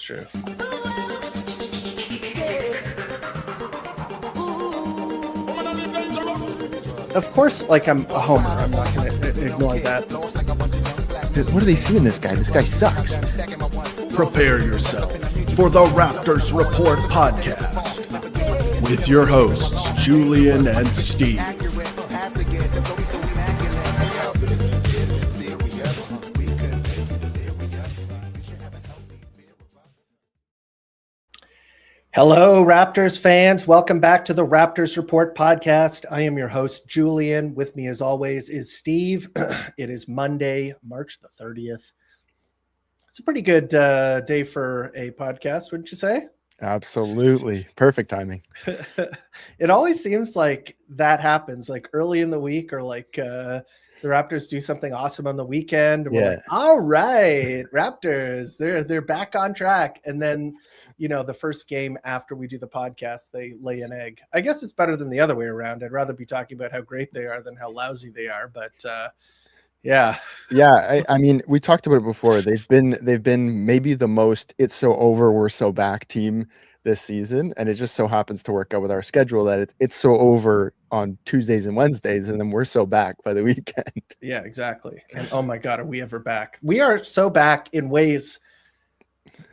true. Of course, like, I'm a homer. I'm not going to ignore that. What do they see in this guy? This guy sucks. Prepare yourself for the Raptors Report podcast with your hosts, Julian and Steve. Hello, Raptors fans. Welcome back to the Raptors Report podcast. I am your host, Julian. With me, as always, is Steve. It is Monday, March the 30th. It's a pretty good day for a podcast, wouldn't you say? Absolutely. Perfect timing. It always seems like that happens, like early in the week, or like the Raptors do something awesome on the weekend. And we're like, all right, Raptors, they're back on track. And then, you know, the first game after we do the podcast, they lay an egg. I guess it's better than the other way around. I'd rather be talking about how great they are than how lousy they are. But yeah. I mean, we talked about it before. They've been maybe the most "it's so over, we're so back" team this season, and it just so happens to work out with our schedule that it's so over on Tuesdays and Wednesdays, and then we're so back by the weekend. Yeah, exactly. And oh my God, are we ever back? We are so back in ways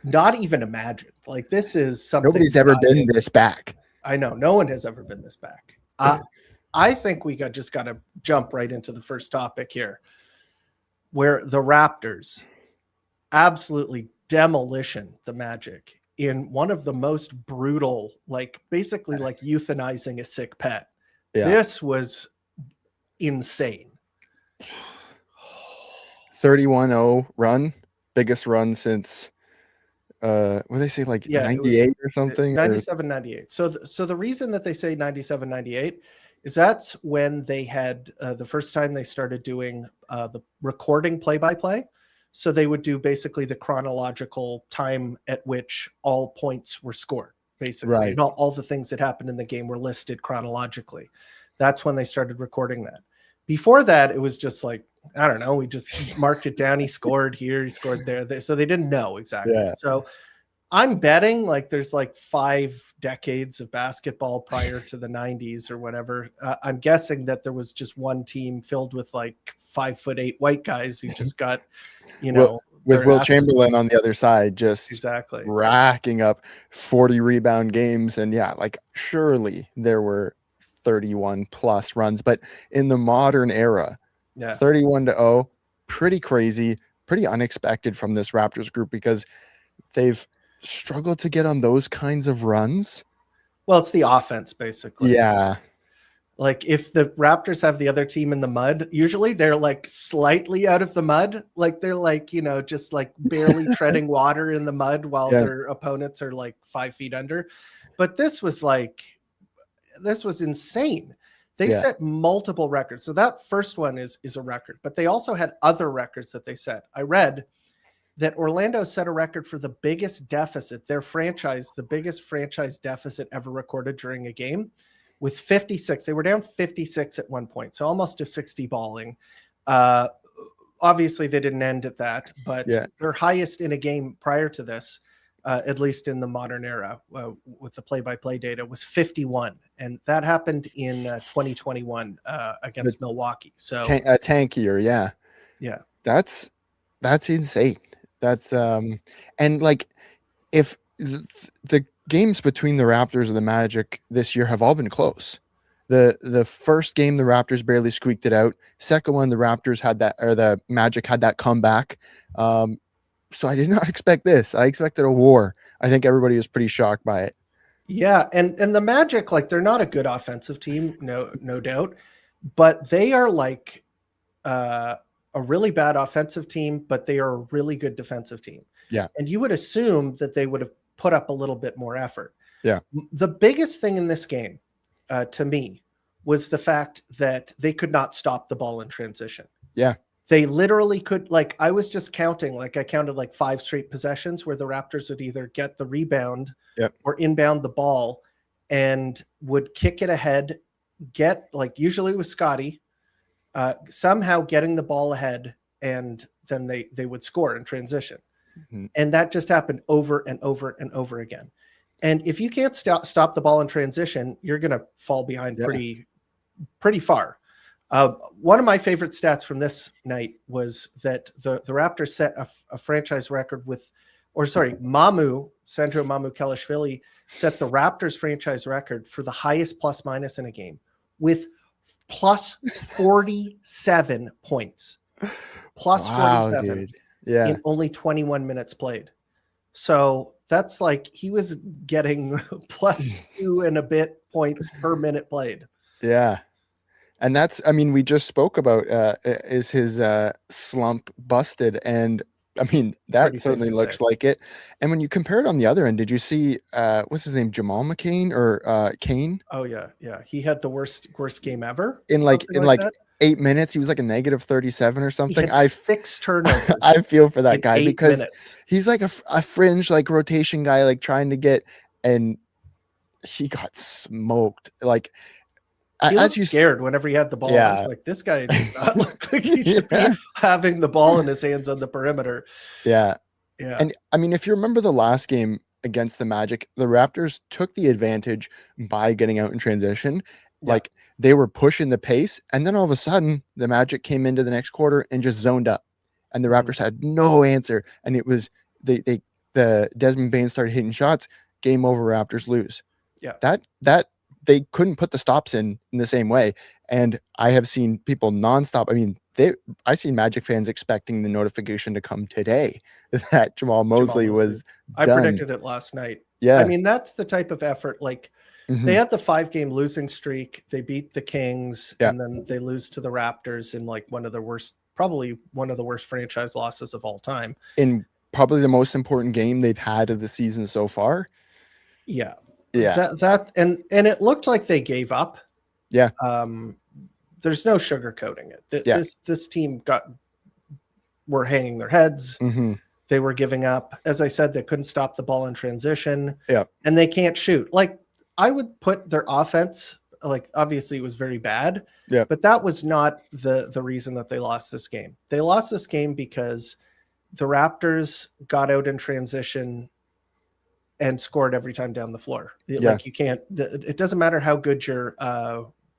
not even imagined. Like, this is something Nobody's ever been this back. I know, no one has ever been this back. I think we just got to jump right into the first topic here, where the Raptors absolutely demolition the Magic in one of the most brutal, like basically like euthanizing a sick pet. Yeah. This was insane. 31-0 run, biggest run since what do they say, like 98 or something? 97-98. So the reason that they say 97-98 is that's when they had the first time they started doing the recording play-by-play. So they would do basically the chronological time at which all points were scored, basically. Right. All the things that happened in the game were listed chronologically. That's when they started recording that. Before that, it was just like, I don't know, we just marked it down. He scored here, he scored there. So they didn't know exactly. Yeah. So I'm betting like there's like 5 decades of basketball prior to the 90s or whatever. I'm guessing that there was just one team filled with like 5'8" white guys who just got, you know, with Will Chamberlain on the other side, just exactly racking up 40 rebound games. And yeah, like surely there were 31 plus runs, but in the modern era, 31-0, pretty crazy, pretty unexpected from this Raptors group, because they've struggled to get on those kinds of runs. Well, it's the offense, basically. Yeah. Like if the Raptors have the other team in the mud, usually they're like slightly out of the mud. Like they're like, you know, just like barely treading water in the mud while their opponents are like 5 feet under. But this was insane. They set multiple records. So that first one is a record, but they also had other records that they set. I read that Orlando set a record for the biggest deficit, the biggest franchise deficit ever recorded during a game, with 56. They were down 56 at one point, so almost to 60 balling. Obviously, they didn't end at that, but their highest in a game prior to this, at least in the modern era, with the play-by-play data, was 51, and that happened in 2021 against Milwaukee. So a tankier, yeah. That's insane. That's and like if the games between the Raptors and the Magic this year have all been close. The first game the Raptors barely squeaked it out. Second one, the Raptors had that, or the Magic had that comeback. So I did not expect this. I expected a war. I think everybody was pretty shocked by it. Yeah, and the Magic, like, they're not a good offensive team, no doubt, but they are like a really bad offensive team, but they are a really good defensive team. Yeah. And you would assume that they would have put up a little bit more effort. Yeah. The biggest thing in this game, to me, was the fact that they could not stop the ball in transition. Yeah. They literally could, like, I was just counting, like I counted like 5 straight possessions where the Raptors would either get the rebound or inbound the ball and would kick it ahead, get, like, usually with Scotty, somehow getting the ball ahead, and then they would score in transition. And that just happened over and over and over again. And if you can't stop the ball in transition, you're going to fall behind pretty far. One of my favorite stats from this night was that the Raptors set a franchise record Sandro Mamukelashvili set the Raptors franchise record for the highest plus minus in a game with plus 47 points. Plus 47 dude. Yeah. in only 21 minutes played. So that's like he was getting plus 2 and a bit points per minute played. Yeah. And we just spoke about is his slump busted? And I mean, that Pretty certainly safe to looks say. like it. And when you compare it on the other end, did you see what's his name, Jamal McCain or Kane? Oh yeah. He had the worst game ever. In that. 8 minutes, he was like a negative 37 or something. He had 6 turnovers. I feel for that in guy 8 because minutes. he's like a fringe like rotation guy, like trying to get, and he got smoked. Like he looked scared whenever he had the ball. I was like, this guy does not look like he should be having the ball in his hands on the perimeter. Yeah. Yeah. And if you remember the last game against the Magic, the Raptors took the advantage by getting out in transition. Yeah. Like they were pushing the pace, and then all of a sudden the Magic came into the next quarter and just zoned up, and the Raptors had no answer. And it was the Desmond Bain started hitting shots. Game over. Raptors lose. Yeah. That they couldn't put the stops in the same way. And I have seen people nonstop. I mean, I seen Magic fans expecting the notification to come today that Jamal Mosley was I done. predicted it last night. Yeah. I mean, that's the type of effort. Like they had the 5-game losing streak. They beat the Kings and then they lose to the Raptors in like probably one of the worst franchise losses of all time. In probably the most important game they've had of the season so far. Yeah. Yeah. And it looked like they gave up. Yeah. There's no sugarcoating it. This team were hanging their heads. They were giving up. As I said, they couldn't stop the ball in transition. Yeah. And they can't shoot. Like I would put their offense, like obviously it was very bad. Yeah. But that was not the reason that they lost this game. They lost this game because the Raptors got out in transition and scored every time down the floor. Like you can't, it doesn't matter how good your,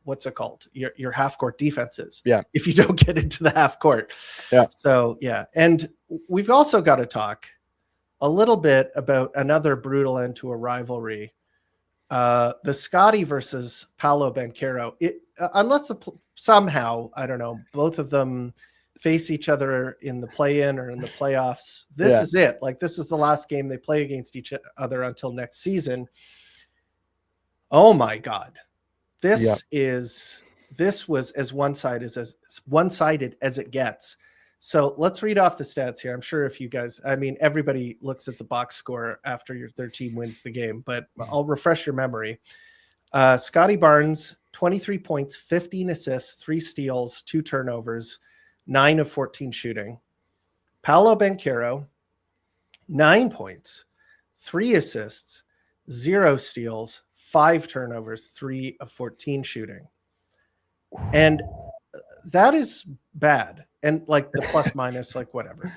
what's it called? Your half court defense is. Yeah. If you don't get into the half court. Yeah. So yeah. And we've also got to talk a little bit about another brutal end to a rivalry. The Scotty versus Paolo Banchero. Unless somehow, I don't know, both of them face each other in the play-in or in the playoffs. This is it. Like this was the last game they play against each other until next season. Oh my God. This was as one-sided as it gets. So let's read off the stats here. I'm sure if you guys, I mean, everybody looks at the box score after their team wins the game, but I'll refresh your memory. Scotty Barnes, 23 points, 15 assists, 3 steals, 2 turnovers, 9 of 14 shooting. Paolo Banchero, 9 points, 3 assists, 0 steals, 5 turnovers, 3 of 14 shooting. And that is bad. And like the plus minus, like whatever.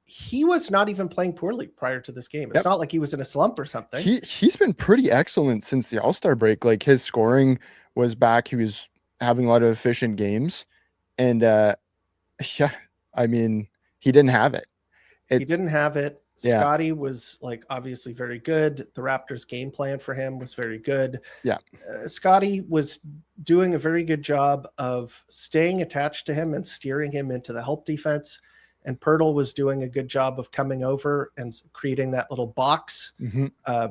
He was not even playing poorly prior to this game. It's not like he was in a slump or something. He's been pretty excellent since the All-Star break. Like his scoring was back. He was having a lot of efficient games. And I mean, he didn't have it. He didn't have it. Scotty was like obviously very good. The Raptors game plan for him was very good. Yeah. Scotty was doing a very good job of staying attached to him and steering him into the help defense. And Pirtle was doing a good job of coming over and creating that little box,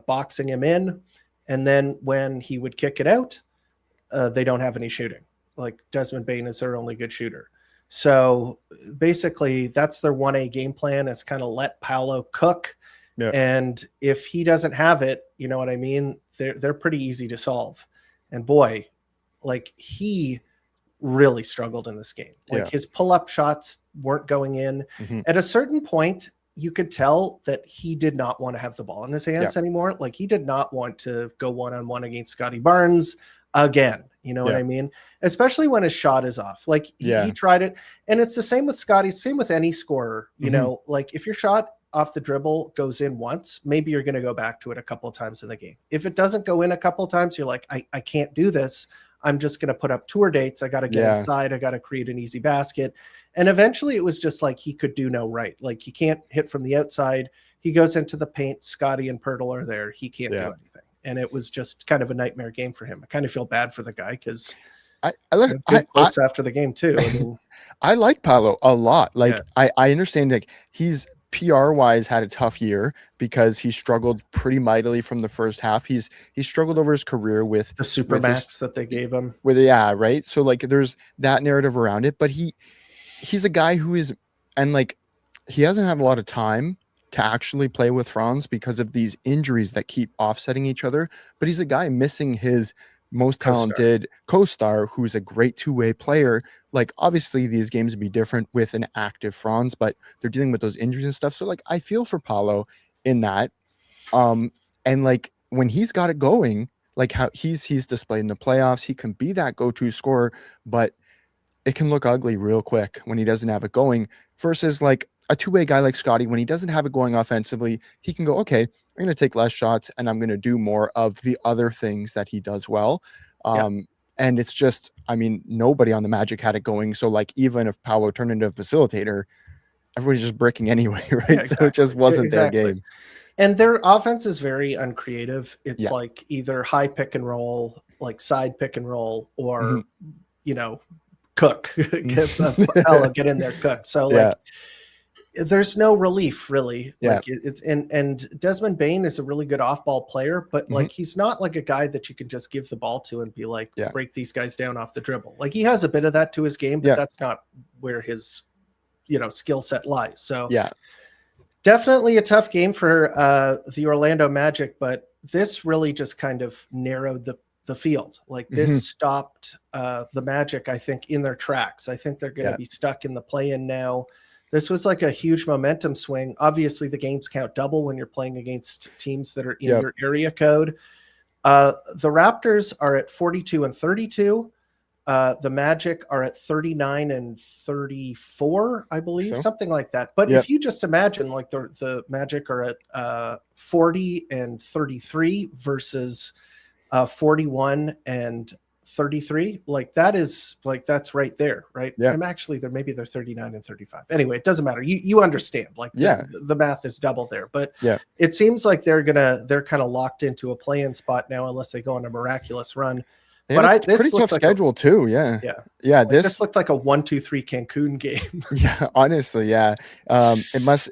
boxing him in. And then when he would kick it out, they don't have any shooting. Like Desmond Bain is their only good shooter. So basically that's their 1A game plan, is kind of let Paolo cook. Yeah. And if he doesn't have it, you know what I mean? They're pretty easy to solve. And boy, like he really struggled in this game. Like his pull-up shots weren't going in. At a certain point, you could tell that he did not want to have the ball in his hands anymore. Like he did not want to go one-on-one against Scotty Barnes. again. You know what I mean? Especially when his shot is off. Like he tried it. And it's the same with Scotty, same with any scorer. You know, like if your shot off the dribble goes in once, maybe you're going to go back to it a couple of times in the game. If it doesn't go in a couple of times, you're like, I can't do this. I'm just going to put up tour dates. I got to get inside. I got to create an easy basket. And eventually it was just like he could do no right. Like he can't hit from the outside. He goes into the paint. Scotty and Pirtle are there. He can't do anything. And it was just kind of a nightmare game for him. I kind of feel bad for the guy because I quotes after the game too. I mean, I like Paolo a lot. Like I understand like he's PR wise had a tough year because he struggled pretty mightily from the first half. He struggled over his career with the supermax that they gave him. Right. So like there's that narrative around it, but he's a guy who is, and like he hasn't had a lot of time to actually play with Franz because of these injuries that keep offsetting each other. But he's a guy missing his most talented co-star who's a great two-way player. Like obviously these games would be different with an active Franz, but they're dealing with those injuries and stuff. So like I feel for Paolo in that. And like when he's got it going, like how he's displayed in the playoffs, he can be that go-to scorer, but it can look ugly real quick when he doesn't have it going versus like a two-way guy like Scotty. When he doesn't have it going offensively, he can go, okay, I'm going to take less shots and I'm going to do more of the other things that he does well. And it's just, I mean, nobody on the Magic had it going. So like, even if Paolo turned into a facilitator, everybody's just bricking anyway, right? Yeah, exactly. So it just wasn't their game. And their offense is very uncreative. It's like either high pick and roll, like side pick and roll, or, you know, cook, get in there, cook. So like, there's no relief really. Like it's and Desmond Bain is a really good off-ball player, but like he's not like a guy that you can just give the ball to and be like, break these guys down off the dribble. Like he has a bit of that to his game, but that's not where his, you know, skill set lies. So definitely a tough game for the Orlando Magic, but this really just kind of narrowed the field. Like this stopped the Magic, I think, in their tracks. I think they're going to be stuck in the play-in now. This was like a huge momentum swing. Obviously, the games count double when you're playing against teams that are in your area code. The Raptors are at 42-32. The Magic are at 39-34, I believe, something like that. But if you just imagine, like the Magic are at 40-33 versus 41-33, like that is like that's right there, right? I'm actually there. Maybe they're 39-35. Anyway, it doesn't matter. You understand, like the math is double there. But it seems like they're kind of locked into a play-in spot now, unless they go on a miraculous run. But this pretty tough schedule too. Like this looked like a 1-2-3 Cancun game. Honestly, it must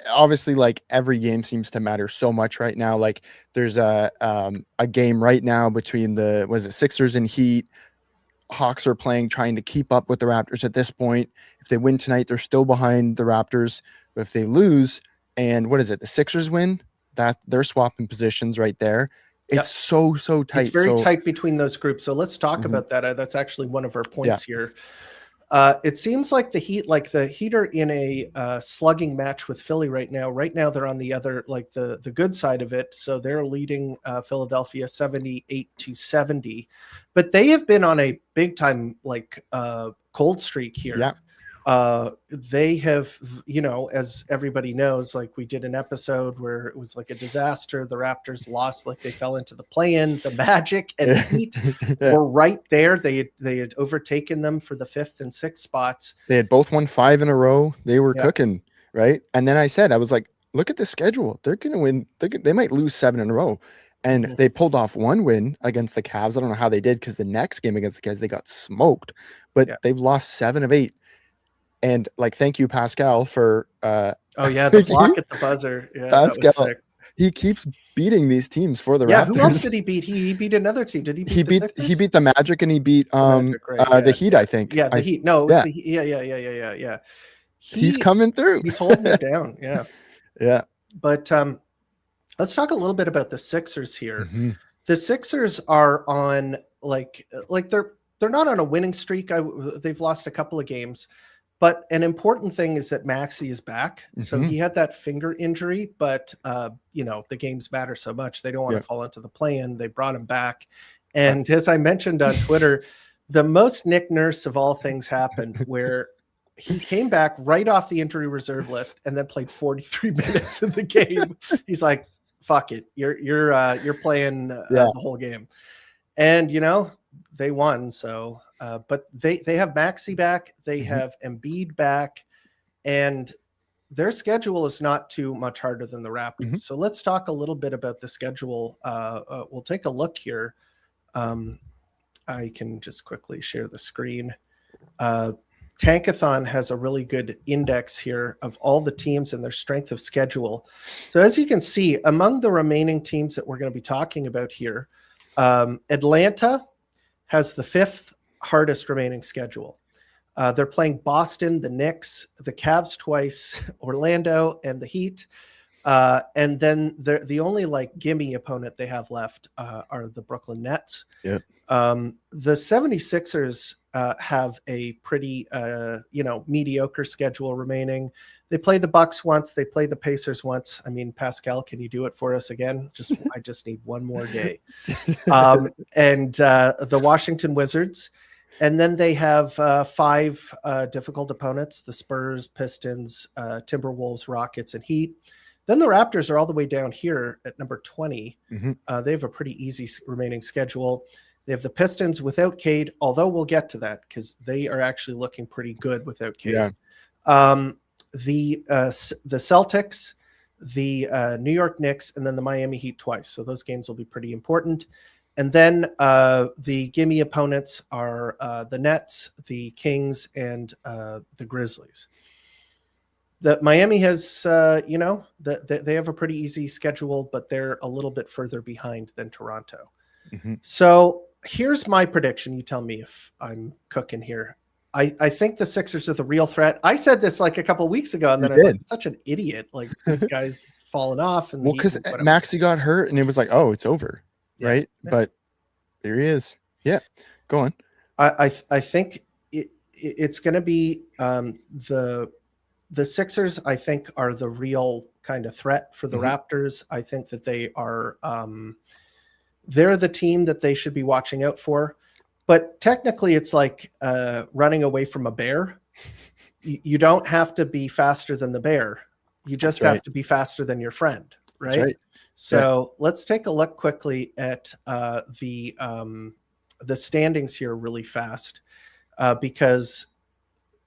obviously, like every game seems to matter so much right now. Like there's a game right now between the Sixers and Heat. Hawks are playing, trying to keep up with the Raptors at this point. If they win tonight, they're still behind the Raptors. But if they lose, and the Sixers win, that they're swapping positions right there. It's so tight. It's very tight between those groups. So let's talk about that. That's actually one of our points here. It seems like the Heat are in a slugging match with Philly right now. Right now they're on the other, like the good side of it. So they're leading Philadelphia 78-70, but they have been on a big time cold streak here. They have, you know, as everybody knows, like we did an episode where it was like a disaster. The Raptors lost, like they fell into the play-in. The Magic and the Heat were right there. They had overtaken them for the 5th and 6th spots. They had both won 5 in a row. They were cooking, right? And then I was like, look at the schedule. They're going to win. They might lose 7 in a row. And they pulled off 1 win against the Cavs. I don't know how they did, because the next game against the Cavs, they got smoked. But they've lost 7 of 8. And like, thank you, Pascal, for the block at the buzzer. Yeah, Pascal, that was sick. He keeps beating these teams for the Raptors. Who else did he beat? He beat another team. Did he beat he beat the Magic, and he beat the Heat, I think. Yeah, the Heat. No, it was the Heat. Yeah. He's coming through. He's holding it down. Yeah. But let's talk a little bit about the Sixers here. The Sixers are on like they're not on a winning streak. They've lost a couple of games. But an important thing is that Maxey is back. So he had that finger injury, but, you know, the games matter so much. They don't want to fall into the play-in. They brought him back. And as I mentioned on Twitter, the most Nick Nurse of all things happened where he came back right off the injury reserve list and then played 43 minutes in the game. He's like, fuck it. You're playing the whole game. And, they won. So, but they have Maxey back. They have Embiid back, and their schedule is not too much harder than the Raptors. So let's talk a little bit about the schedule. We'll take a look here. I can just quickly share the screen. Tankathon has a really good index here of all the teams and their strength of schedule. So as you can see, among the remaining teams that we're going to be talking about here, Atlanta has the 5th hardest remaining schedule. They're playing Boston, the Knicks, the Cavs twice, Orlando, and the Heat. And then the only gimme opponent they have left are the Brooklyn Nets. Yep. The 76ers have a pretty mediocre schedule remaining. They play the Bucks once, they play the Pacers once. I mean, Pascal, can you do it for us again? I just need one more day. And the Washington Wizards. And then they have 5 difficult opponents: the Spurs, Pistons, Timberwolves, Rockets, and Heat. Then the Raptors are all the way down here at number 20. They have a pretty easy remaining schedule. They have the Pistons without Cade, although we'll get to that because they are actually looking pretty good without Cade. Yeah. The Celtics, the New York Knicks, and then the Miami Heat twice. So those games will be pretty important. And then the gimme opponents are the Nets, the Kings, and the Grizzlies. The Miami has, they have a pretty easy schedule, but they're a little bit further behind than Toronto. So here's my prediction. You tell me if I'm cooking here. I think the Sixers are the real threat. I said this a couple of weeks ago, and then I was like, such an idiot. This guy's fallen off. And because Maxey got hurt, and it was like, oh, it's over. Yeah, right. Yeah. But there he is. Yeah. Go on. I think it's going to be the Sixers, I think, are the real kind of threat for the Raptors. I think that they are they're the team that they should be watching out for. But technically, it's like running away from a bear. You don't have to be faster than the bear. You just have to be faster than your friend, right? So let's take a look quickly at the standings here really fast, because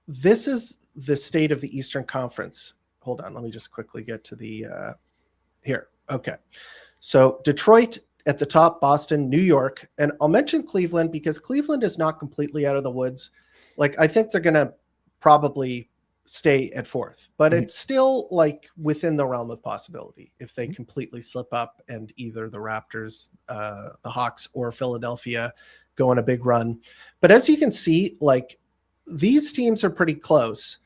this is the state of the Eastern Conference. Hold on, let me just quickly get to the here. Okay, so Detroit at the top, Boston, New York, and I'll mention Cleveland because Cleveland is not completely out of the woods. I think they're going to probably stay at 4th, but it's still within the realm of possibility if they completely slip up and either the Raptors, the Hawks, or Philadelphia go on a big run. But as you can see, these teams are pretty close.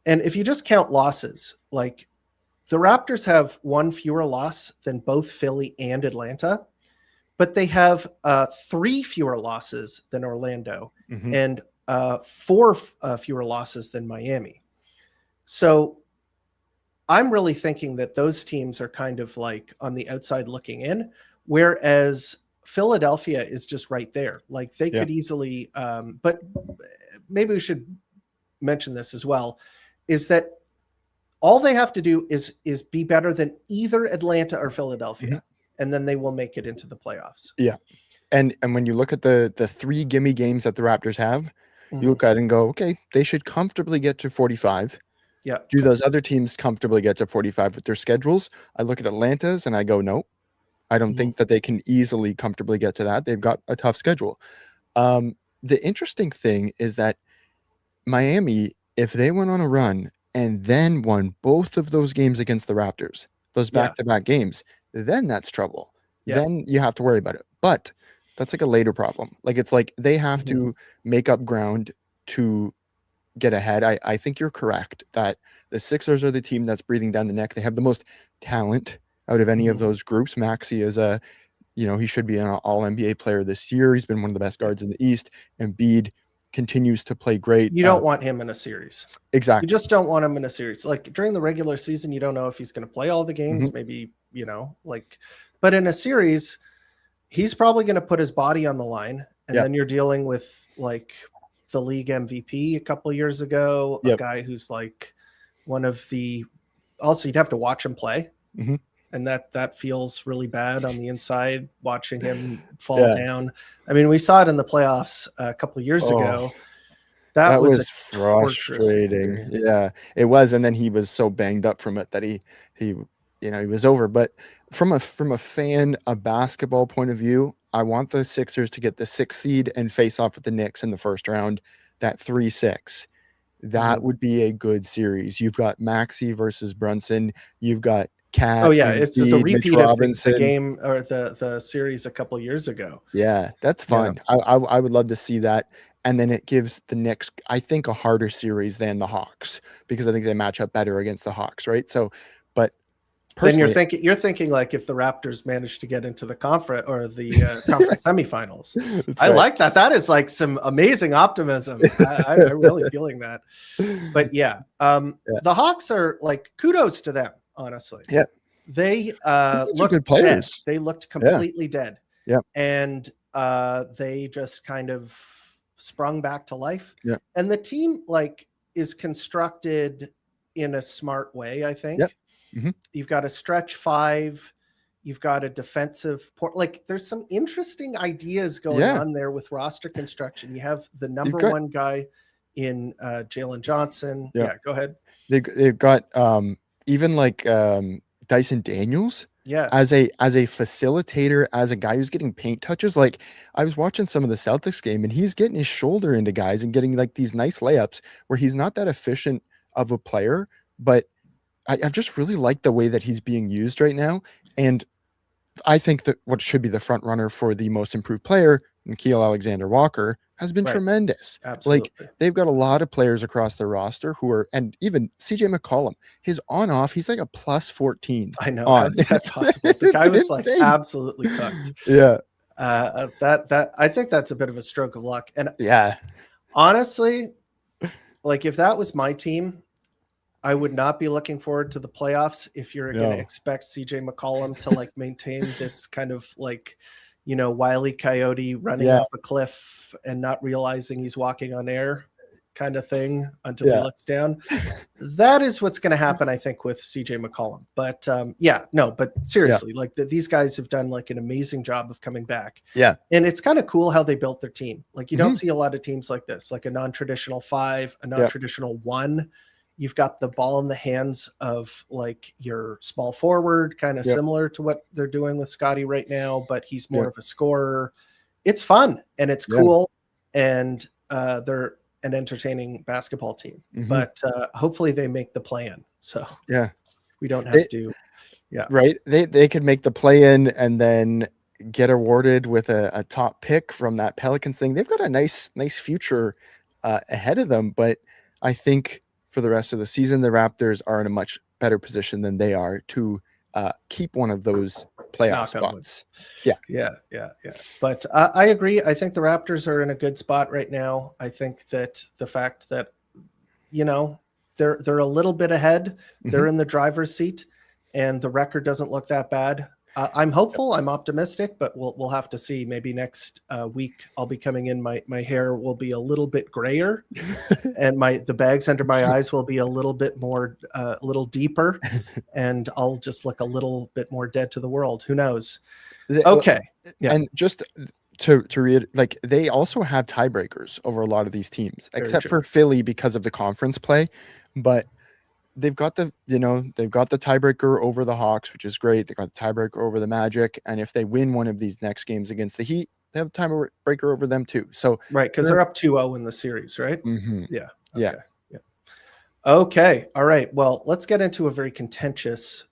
And if you just count losses, the Raptors have 1 fewer loss than both Philly and Atlanta, but they have 3 fewer losses than Orlando and 4 fewer losses than Miami. So I'm really thinking that those teams are kind of on the outside looking in, whereas Philadelphia is just right there. They could easily, but maybe we should mention this as well, is that all they have to do is be better than either Atlanta or Philadelphia, and then they will make it into the playoffs. Yeah. And when you look at the 3 gimme games that the Raptors have, you look at it and go, okay, they should comfortably get to 45. Yeah. Do those other teams comfortably get to 45 with their schedules? I look at Atlanta's and I go, no, I don't think that they can easily comfortably get to that. They've got a tough schedule. The interesting thing is that Miami, if they went on a run and then won both of those games against the Raptors, those back-to-back games, then that's trouble. Yeah. Then you have to worry about it. But that's a later problem. It's they have to make up ground to get ahead. I think you're correct that the Sixers are the team that's breathing down the neck. They have the most talent out of any of those groups. Maxey is he should be an all-NBA player this year. He's been one of the best guards in the East. Embiid continues to play great. You don't want him in a series. Exactly. You just don't want him in a series. During the regular season, you don't know if he's going to play all the games, maybe, but in a series, he's probably going to put his body on the line, and Yep. then you're dealing with like the league MVP a couple years ago, a Yep. guy who's like one of the. Also, you'd have to watch him play, and that feels really bad on the inside watching him fall down. I mean, we saw it in the playoffs a couple of years ago. That was frustrating. Yeah, it was, and then he was so banged up from it that he was over. But from a fan, a basketball point of view, I want the Sixers to get the 6th seed and face off with the Knicks in the first round. That 3-6, that would be a good series. You've got Maxey versus Brunson. You've got Cat. Oh yeah, it's the repeat of the game or the series a couple years ago. Yeah, that's fun. Yeah. I would love to see that. And then it gives the Knicks, I think, a harder series than the Hawks, because I think they match up better against the Hawks, right? So, but then you're thinking like if the Raptors manage to get into the conference or the conference semifinals. I like that. That is like some amazing optimism. I'm really feeling that. But yeah, the Hawks are like, kudos to them, honestly. Yeah, they looked good players. Dead. They looked completely dead. Yeah, and they just kind of sprung back to life. Yeah, and the team like is constructed in a smart way, I think. Yep. You've got a stretch 5, you've got a defensive port. Like there's some interesting ideas going on there with roster construction. You have the number 1 guy in Jalen Johnson. Yeah, go ahead. They've got even like Dyson Daniels. Yeah, as a facilitator, as a guy who's getting paint touches. Like I was watching some of the Celtics game, and he's getting his shoulder into guys and getting like these nice layups where he's not that efficient of a player, but I've just really liked the way that he's being used right now. And I think that what should be the front runner for the most improved player, Nickeil Alexander-Walker, has been tremendous. Absolutely. Like they've got a lot of players across their roster who are, and even CJ McCollum, his on-off, he's like a plus 14. I know. How's that possible? The guy was like absolutely cooked. Yeah. That I think that's a bit of a stroke of luck. And yeah, honestly, like if that was my team, I would not be looking forward to the playoffs if you're going to expect CJ McCollum to like maintain this kind of like, Wile E. Coyote running off a cliff and not realizing he's walking on air kind of thing until he looks down. That is what's going to happen, I think, with CJ McCollum. But but seriously, like these guys have done like an amazing job of coming back. Yeah. And it's kind of cool how they built their team. Like you don't see a lot of teams like this, like a non-traditional 5, a non-traditional 1. You've got the ball in the hands of like your small forward, kind of similar to what they're doing with Scotty right now, but he's more of a scorer. It's fun and it's cool, and they're an entertaining basketball team. But hopefully they make the play-in, so we don't have to. Yeah, right. They could make the play-in and then get awarded with a top pick from that Pelicans thing. They've got a nice future ahead of them, but I think for the rest of the season, the Raptors are in a much better position than they are to keep one of those playoff spots. Yeah. But I agree. I think the Raptors are in a good spot right now. I think that the fact that, they're a little bit ahead, they're in the driver's seat, and the record doesn't look that bad. I'm hopeful. I'm optimistic, but we'll have to see. Maybe next week I'll be coming in. My hair will be a little bit grayer, and the bags under my eyes will be a little bit more, a little deeper, and I'll just look a little bit more dead to the world. Who knows? Okay, and just to read, like they also have tiebreakers over a lot of these teams, except for Philly because of the conference play, but. They've got the tiebreaker over the Hawks, which is great. They got the tiebreaker over the Magic, and if they win one of these next games against the Heat, they have a tiebreaker over them too. So because they're up 2-0 in the series, right? Yeah. Okay. All right. Well, let's get into a very contentious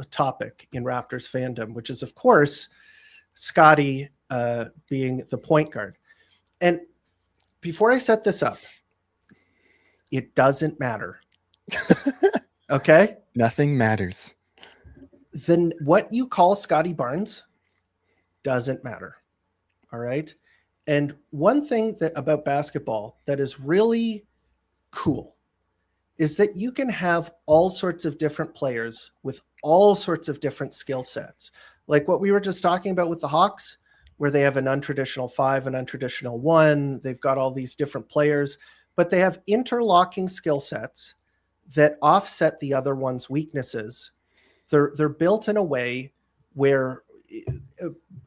topic in Raptors fandom, which is, of course, Scotty being the point guard. And before I set this up, it doesn't matter. Okay, nothing matters. Then what you call Scotty Barnes doesn't matter. All right. And one thing about basketball that is really cool is that you can have all sorts of different players with all sorts of different skill sets. Like what we were just talking about with the Hawks, where they have an untraditional 5, an untraditional 1. They've got all these different players, but they have interlocking skill sets that offset the other one's weaknesses. They're built in a way where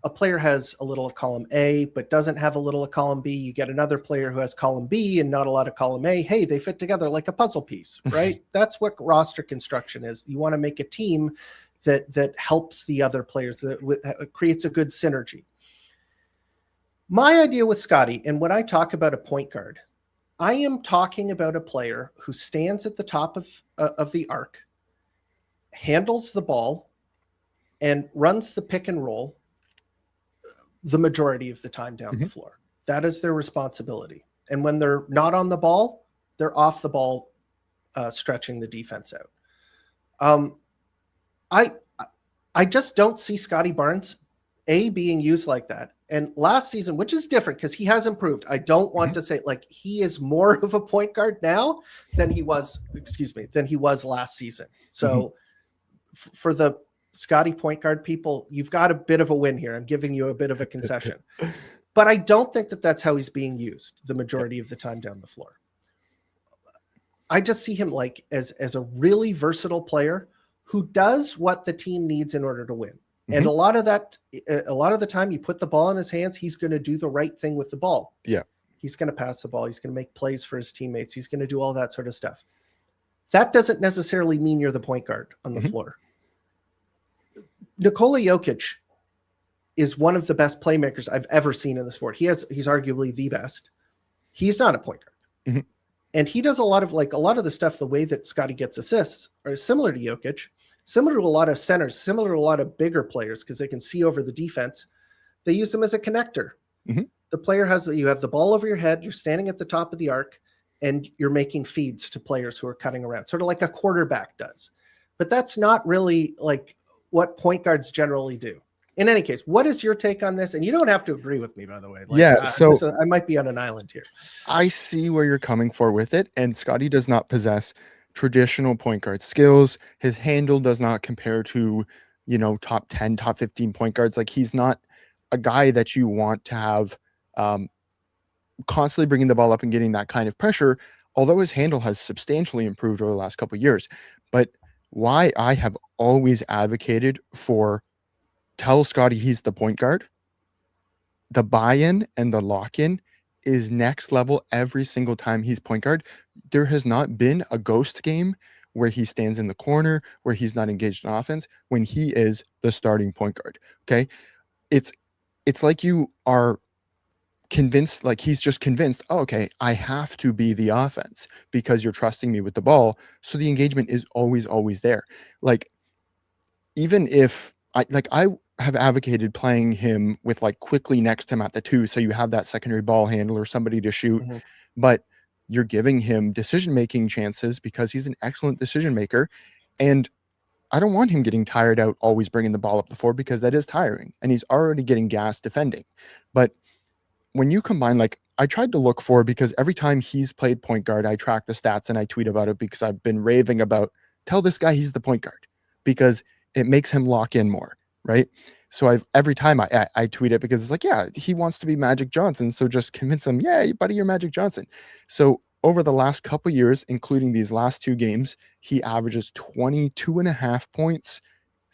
a player has a little of column A, but doesn't have a little of column B. You get another player who has column B and not a lot of column A. Hey, they fit together like a puzzle piece, right? That's what roster construction is. You want to make a team that helps the other players, that creates a good synergy. My idea with Scotty, and when I talk about a point guard, I am talking about a player who stands at the top of the arc, handles the ball, and runs the pick and roll the majority of the time down the floor. That is their responsibility. And when they're not on the ball, they're off the ball, stretching the defense out. I just don't see Scotty Barnes being used like that. And last season, which is different because he has improved. I don't want to say like he is more of a point guard now than he was last season. So for the Scotty point guard people, you've got a bit of a win here. I'm giving you a bit of a concession, but I don't think that that's how he's being used the majority of the time down the floor. I just see him like as a really versatile player who does what the team needs in order to win. And a lot of the time you put the ball in his hands, he's going to do the right thing with the ball. Yeah. He's going to pass the ball. He's going to make plays for his teammates. He's going to do all that sort of stuff. That doesn't necessarily mean you're the point guard on the floor. Nikola Jokic is one of the best playmakers I've ever seen in the sport. He's arguably the best. He's not a point guard. And he does a lot of the stuff, the way that Scotty gets assists are similar to Jokic, similar to a lot of centers, similar to a lot of bigger players because they can see over the defense. They use them as a connector. The player you have the ball over your head, you're standing at the top of the arc, and you're making feeds to players who are cutting around, sort of like a quarterback does. But that's not really like what point guards generally do. In any case, what is your take on this? And you don't have to agree with me, by the way. I might be on an island here. I see where you're coming for with it. And Scotty does not possess traditional point guard skills. His handle does not compare to, top 10, top 15 point guards. Like he's not a guy that you want to have constantly bringing the ball up and getting that kind of pressure, although his handle has substantially improved over the last couple of years. But why I have always advocated for tell Scotty he's the point guard, the buy-in and the lock-in is next level every single time he's point guard. There has not been a ghost game where he stands in the corner, where he's not engaged in offense, when he is the starting point guard. Okay. It's like you are convinced, like he's just convinced, oh, okay, I have to be the offense because you're trusting me with the ball. So the engagement is always there. Like, even if I have advocated playing him with like quickly next to him at the 2. So you have that secondary ball handler, somebody to shoot, but you're giving him decision-making chances because he's an excellent decision maker. And I don't want him getting tired out, always bringing the ball up the floor because that is tiring and he's already getting gas defending. But when you combine, like I tried to look for, because every time he's played point guard, I track the stats and I tweet about it because I've been raving about, tell this guy he's the point guard because it makes him lock in more. Right. So every time I tweet it because it's like, yeah, he wants to be Magic Johnson. So just convince him, yeah, buddy, you're Magic Johnson. So over the last couple years, including these last 2 games, he averages 22.5 points,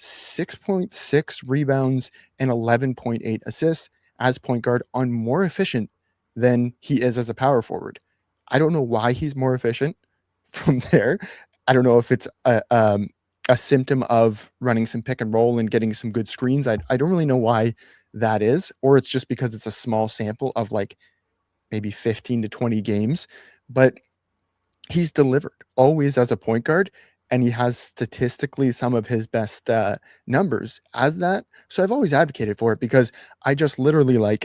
6.6 rebounds, and 11.8 assists as point guard on more efficient than he is as a power forward. I don't know why he's more efficient from there. I don't know if it's a symptom of running some pick and roll and getting some good screens. I don't really know why that is, or it's just because it's a small sample of like maybe 15 to 20 games, but he's delivered always as a point guard and he has statistically some of his best numbers as that. So I've always advocated for it because I just literally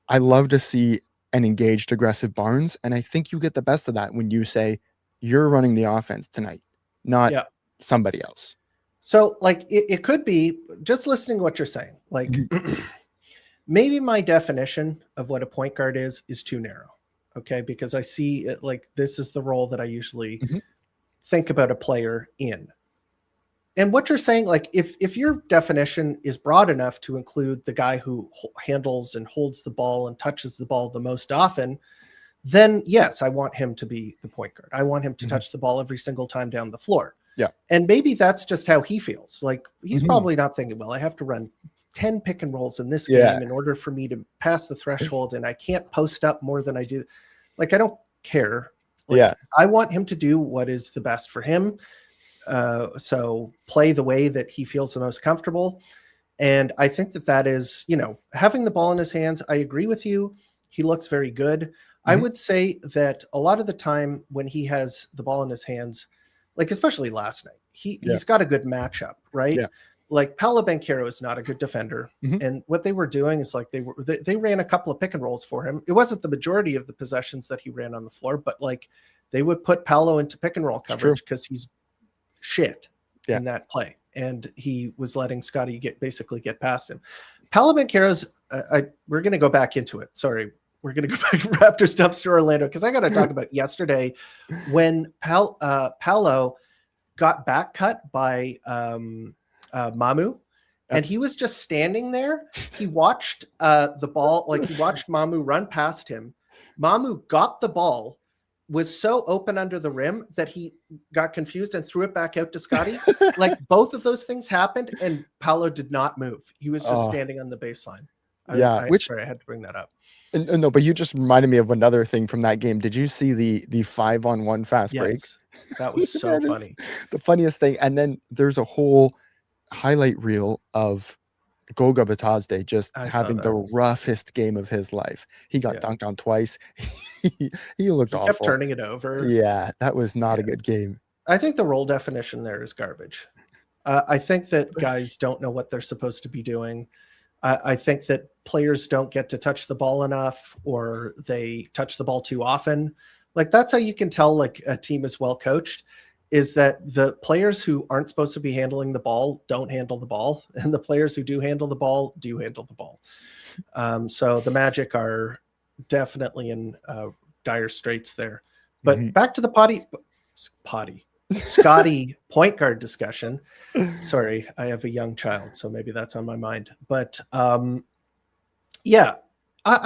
I love to see an engaged, aggressive Barnes. And I think you get the best of that when you say you're running the offense tonight, not somebody else. So like it could be just listening to what you're saying. Like maybe my definition of what a point guard is too narrow. Okay. Because I see it like this is the role that I usually think about a player in. And what you're saying, like if your definition is broad enough to include the guy who handles and holds the ball and touches the ball the most often, then yes, I want him to be the point guard. I want him to touch the ball every single time down the floor. Yeah. And maybe that's just how he feels. Like he's probably not thinking, well, I have to run 10 pick and rolls in this game in order for me to pass the threshold, and I can't post up more than I do. Like, I don't care. Like, I want him to do what is the best for him. So play the way that he feels the most comfortable. And I think that is, having the ball in his hands. I agree with you. He looks very good. I would say that a lot of the time when he has the ball in his hands, like especially last night, he's got a good matchup, right? Yeah. Like Paolo Banchero is not a good defender. And what they were doing is like they ran a couple of pick and rolls for him. It wasn't the majority of the possessions that he ran on the floor, but like they would put Paolo into pick and roll coverage because he's shit in that play. And he was letting Scotty basically get past him. Paolo Banchero's, we're going to go back into it. Sorry. We're going to go back to Raptors dumpster Orlando, because I got to talk about yesterday when Paolo got back cut by Mamu, and he was just standing there. He watched the ball, like he watched Mamu run past him. Mamu got the ball, was so open under the rim that he got confused and threw it back out to Scotty. Like both of those things happened, and Paolo did not move. He was just standing on the baseline. Sorry, I had to bring that up. No, but you just reminded me of another thing from that game. Did you see the 5-on-1 fast break? That was so funny. The funniest thing. And then there's a whole highlight reel of Goga Batazde just having the roughest game of his life. He got dunked on twice. he looked awful. He kept turning it over. Yeah, that was not a good game. I think the role definition there is garbage. I think that guys don't know what they're supposed to be doing. I think that players don't get to touch the ball enough, or they touch the ball too often. Like that's how you can tell like a team is well coached, is that the players who aren't supposed to be handling the ball don't handle the ball, and the players who do handle the ball do handle the ball. So the Magic are definitely in dire straits there. But back to the Scotty point guard discussion. Sorry, I have a young child, so maybe that's on my mind. But I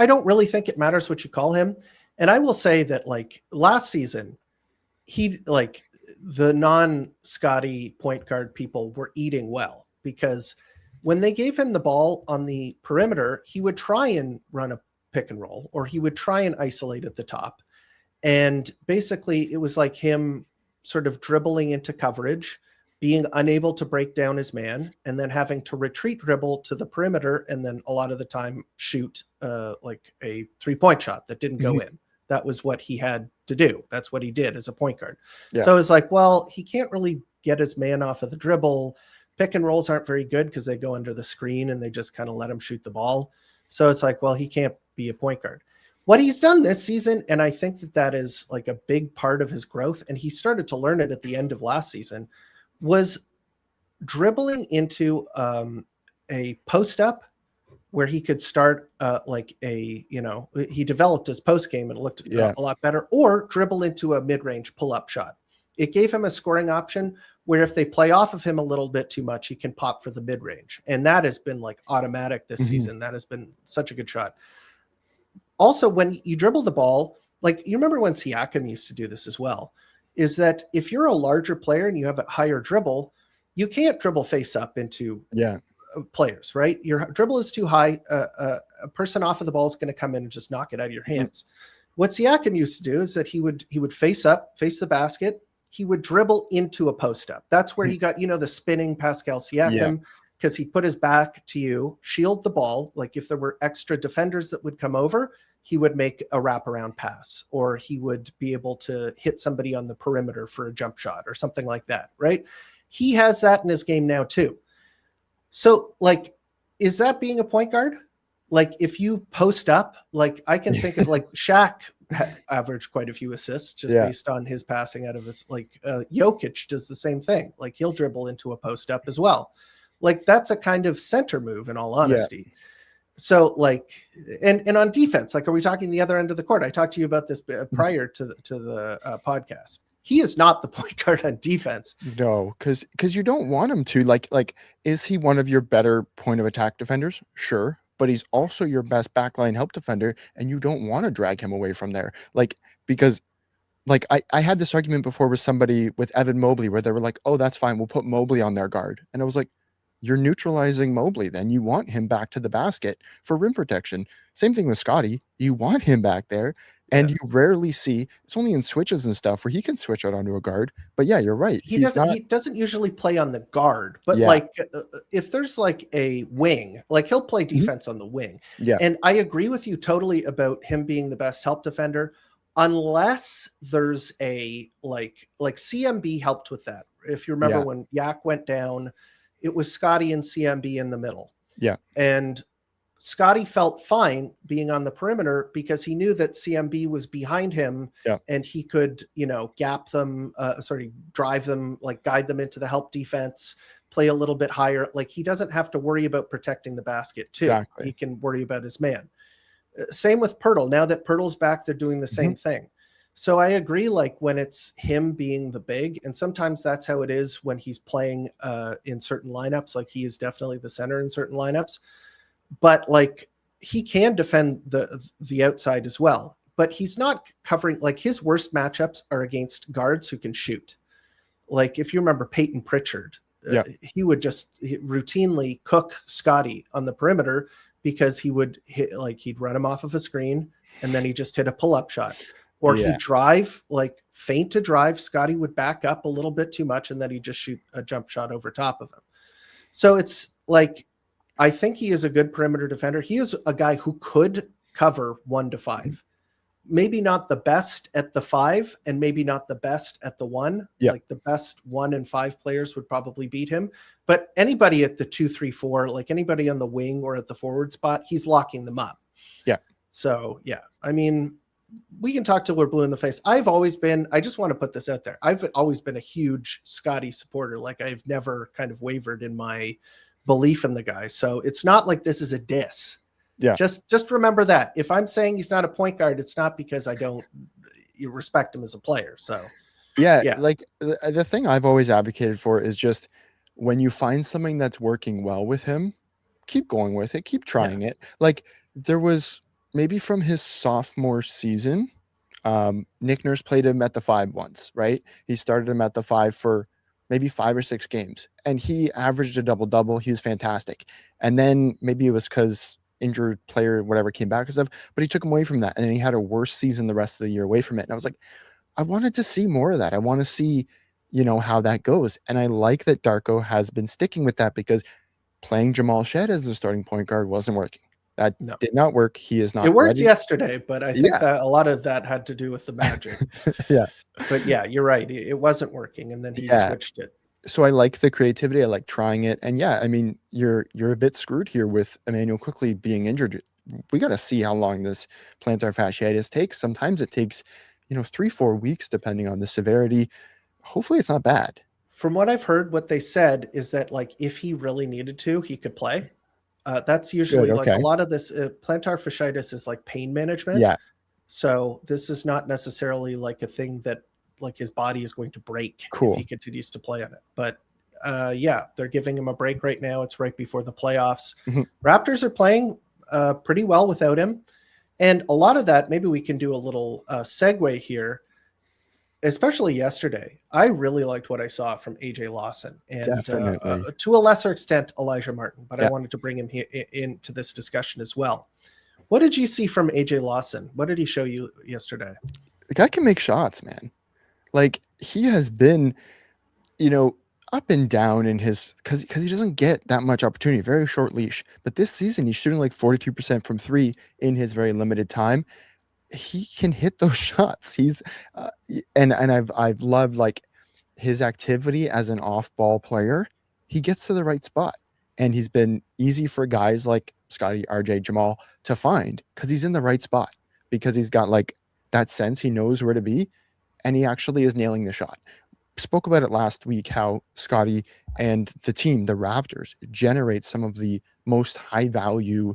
don't really think it matters what you call him. And I will say that like last season, he like the non-Scotty point guard people were eating well, because when they gave him the ball on the perimeter, he would try and run a pick and roll, or he would try and isolate at the top. And basically it was like him sort of dribbling into coverage, being unable to break down his man, and then having to retreat dribble to the perimeter, and then a lot of the time shoot like a 3-point shot that didn't go in. That was what he had to do. That's what he did as a point guard. Yeah. So it's like, well, he can't really get his man off of the dribble. Pick and rolls aren't very good because they go under the screen and they just kind of let him shoot the ball. So it's like, well, he can't be a point guard. What he's done this season, and I think that is like a big part of his growth, and he started to learn it at the end of last season, was dribbling into a post up where he could start he developed his post game and it looked a lot better, or dribble into a mid-range pull-up shot. It gave him a scoring option where if they play off of him a little bit too much, he can pop for the mid-range. And that has been like automatic this season. That has been such a good shot. Also, when you dribble the ball, like you remember when Siakam used to do this as well, is that if you're a larger player and you have a higher dribble, you can't dribble face up into players, right? Your dribble is too high. A person off of the ball is going to come in and just knock it out of your hands. What Siakam used to do is that he would face up, face the basket. He would dribble into a post up. That's where he got, the spinning Pascal Siakam, because he put his back to you, shield the ball. Like if there were extra defenders that would come over, he would make a wraparound pass, or he would be able to hit somebody on the perimeter for a jump shot or something like that, right? He has that in his game now too. So like, is that being a point guard? Like if you post up, like I can think of like Shaq averaged quite a few assists just based on his passing out of his, like Jokic does the same thing. Like he'll dribble into a post up as well. Like that's a kind of center move in all honesty. Yeah. So like, and on defense, like, are we talking the other end of the court? I talked to you about this prior to the podcast. he is not the point guard on defense. No, because you don't want him to. Like, is he one of your better point of attack defenders? Sure. But he's also your best backline help defender, and you don't want to drag him away from there. Like, because like I had this argument before with somebody with Evan Mobley where they were like, oh, that's fine, we'll put Mobley on their guard. And I was like, you're neutralizing Mobley then. You want him back to the basket for rim protection. Same thing with Scotty. You want him back there. And you rarely see, it's only in switches and stuff where he can switch out onto a guard. But yeah, you're right. He doesn't usually play on the guard, but like if there's like a wing, like he'll play defense on the wing. Yeah. And I agree with you totally about him being the best help defender, unless there's a like CMB helped with that. If you remember when Yak went down, it was Scotty and CMB in the middle. Yeah. And Scotty felt fine being on the perimeter because he knew that CMB was behind him and he could, gap them, drive them, like guide them into the help defense, play a little bit higher. Like he doesn't have to worry about protecting the basket too. Exactly. He can worry about his man. Same with Pirtle. Now that Pirtle's back, they're doing the same thing. So I agree, like when it's him being the big, and sometimes that's how it is when he's playing in certain lineups, like he is definitely the center in certain lineups. But like he can defend the outside as well, but he's not covering, like his worst matchups are against guards who can shoot. Like if you remember Peyton Pritchard, he would just routinely cook Scotty on the perimeter because he would hit, like he'd run him off of a screen and then he just hit a pull-up shot. Or he'd drive, like feint to drive. Scotty would back up a little bit too much and then he'd just shoot a jump shot over top of him. So it's like, I think he is a good perimeter defender. He is a guy who could cover 1 to 5. Maybe not the best at the 5 and maybe not the best at the 1. Like the best 1 and 5 players would probably beat him. But anybody at the 2, 3, 4, like anybody on the wing or at the forward spot, he's locking them up. Yeah. So, I mean, we can talk till we're blue in the face. I just want to put this out there. I've always been a huge Scotty supporter. Like I've never kind of wavered in my belief in the guy. So it's not like this is a diss. Yeah. Just remember that. If I'm saying he's not a point guard, it's not because I don't respect him as a player. So like the thing I've always advocated for is just when you find something that's working well with him, keep going with it, keep trying it. Like there was maybe from his sophomore season, Nick Nurse played him at the 5 once, right? He started him at the 5 for maybe 5 or 6 games, and he averaged a double-double. He was fantastic. And then maybe it was because injured player, whatever, came back and stuff, but he took him away from that. And then he had a worse season the rest of the year away from it. And I was like, I wanted to see more of that. I want to see, how that goes. And I like that Darko has been sticking with that because playing Jamal Shed as the starting point guard wasn't working. That did not work. He is not. It worked yesterday, but I think that a lot of that had to do with the Magic. But you're right. It wasn't working, and then he switched it. So I like the creativity. I like trying it, and I mean, you're a bit screwed here with Emmanuel quickly being injured. We got to see how long this plantar fasciitis takes. Sometimes it takes, 3-4 weeks, depending on the severity. Hopefully, it's not bad. From what I've heard, what they said is that like if he really needed to, he could play. That's usually like a lot of this plantar fasciitis is like pain management. Yeah. So this is not necessarily like a thing that like his body is going to break if he continues to play on it. But they're giving him a break right now. It's right before the playoffs. Raptors are playing pretty well without him. And a lot of that, maybe we can do a little segue here. Especially yesterday, I really liked what I saw from AJ Lawson and to a lesser extent, Elijah Martin, but I wanted to bring him into this discussion as well. What did you see from AJ Lawson? What did he show you yesterday? The guy can make shots, man. Like he has been, up and down in his, because he doesn't get that much opportunity, very short leash. But this season, he's shooting like 43% from 3 in his very limited time. He can hit those shots. He's and I've loved like his activity as an off-ball player. He gets to the right spot, and he's been easy for guys like Scotty, RJ, Jamal to find because he's in the right spot, because he's got like that sense. He knows where to be, and he actually is nailing the shot. Spoke about it last week how Scotty and the team, the Raptors, generate some of the most high-value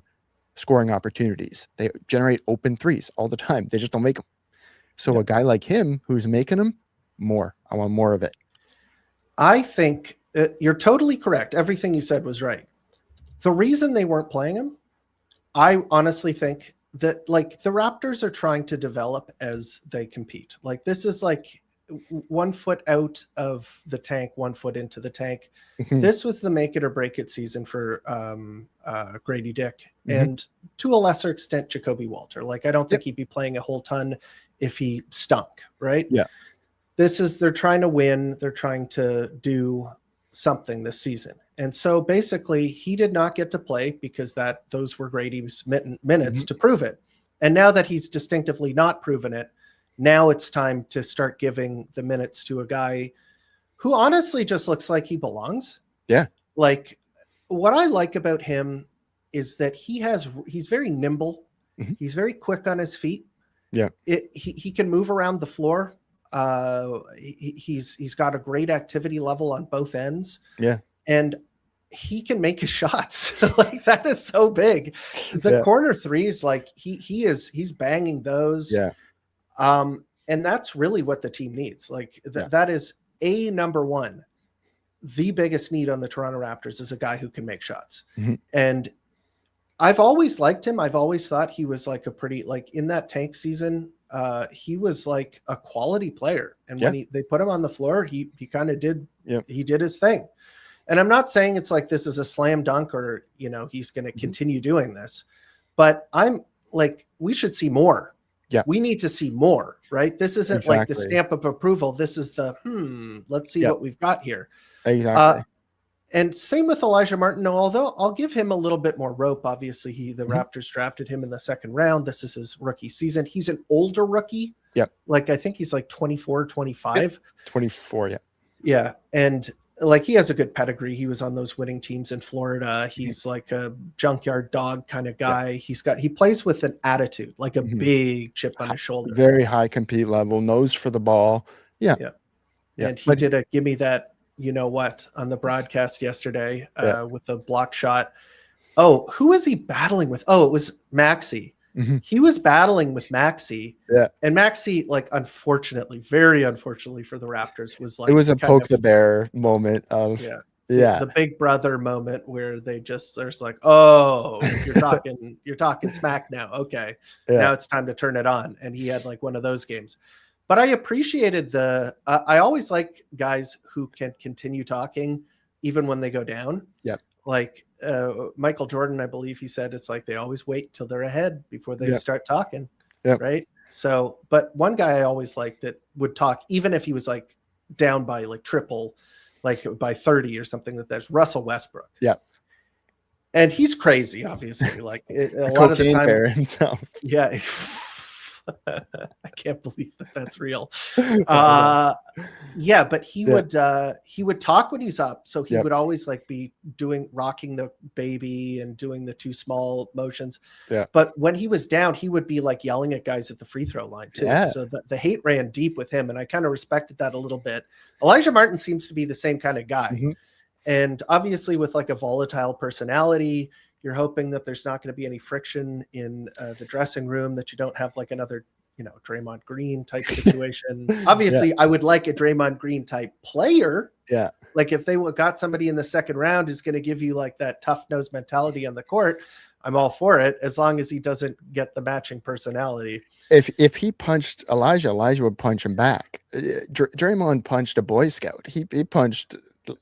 scoring opportunities. They generate open threes all the time. They just don't make them. So a guy like him who's making them, more. I want more of it. I think you're totally correct. Everything you said was right. The reason they weren't playing him, I honestly think that like the Raptors are trying to develop as they compete. Like this is like 1 foot out of the tank, 1 foot into the tank. This was the make it or break it season for Grady Dick and to a lesser extent, Jacoby Walter. Like I don't think he'd be playing a whole ton if he stunk, right? Yeah. They're trying to win. They're trying to do something this season. And so basically he did not get to play because those were Grady's minutes to prove it. And now that he's distinctively not proven it, now it's time to start giving the minutes to a guy who honestly just looks like he belongs. Yeah. Like what I like about him is that he's very nimble. He's very quick on his feet. Yeah. He can move around the floor. He's got a great activity level on both ends. Yeah. And he can make his shots. Like that is so big. The corner threes, like he's banging those. Yeah. And that's really what the team needs. Like that is number one. The biggest need on the Toronto Raptors is a guy who can make shots. And I've always liked him. I've always thought he was like a pretty, like in that tank season, he was like a quality player. And when they put him on the floor, he kind of did, he did his thing. And I'm not saying it's like, this is a slam dunk or, he's going to continue doing this, but I'm like, we should see more. Yeah. We need to see more, right? This isn't like the stamp of approval. This is the, let's see what we've got here. Exactly. And same with Elijah Martin, although I'll give him a little bit more rope. Obviously, the Raptors drafted him in the second round. This is his rookie season. He's an older rookie. Yep. Like, I think he's like 24, 25. 24, yeah. Yeah. And like, he has a good pedigree. He was on those winning teams in Florida. He's like a junkyard dog kind of guy. He plays with an attitude, like a big chip on his shoulder. Very high compete level, nose for the ball. Yeah. And he did a give me that, on the broadcast yesterday with a block shot. Oh, who is he battling with? Oh, it was Maxey. He was battling with Maxey. Yeah. And Maxey, like, unfortunately, very unfortunately for the Raptors, was like, it was a poke the bear moment of the big brother moment where there's like, oh, you're talking smack now. Okay. Now it's time to turn it on. And he had like one of those games. But I appreciated I always like guys who can continue talking even when they go down. Yeah. Like Michael Jordan, I believe he said it's like they always wait till they're ahead before they start talking. Yeah. Right. So, but one guy I always liked that would talk, even if he was like down by like triple, like by 30 or something that's Russell Westbrook. Yeah. And he's crazy, obviously. Like a lot of the time. Bear himself. Yeah. I can't believe that's real. But he would talk when he's up. So he would always like be rocking the baby and doing the too small motions. Yeah. But when he was down, he would be like yelling at guys at the free throw line too. Yeah. So the hate ran deep with him. And I kind of respected that a little bit. Elijah Martin seems to be the same kind of guy. And obviously with like a volatile personality, you're hoping that there's not going to be any friction in the dressing room, that you don't have like another, Draymond Green type situation. Obviously, I would like a Draymond Green type player. Yeah. Like if they got somebody in the second round who's going to give you like that tough nose mentality on the court, I'm all for it, as long as he doesn't get the matching personality. If he punched Elijah would punch him back. Draymond punched a Boy Scout. He punched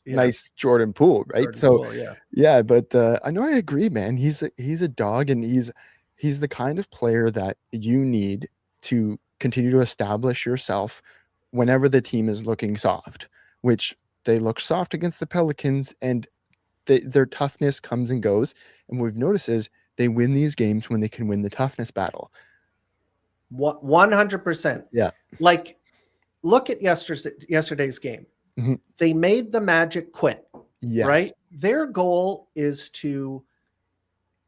nice Jordan Poole, right? But I know, I agree, man. He's a dog, and he's the kind of player that you need to continue to establish yourself whenever the team is looking soft, which they look soft against the Pelicans, and their toughness comes and goes. And what we've noticed is they win these games when they can win the toughness battle. 100%. Yeah. Like, look at yesterday's game. They made the Magic quit. Yes. Right? Their goal is to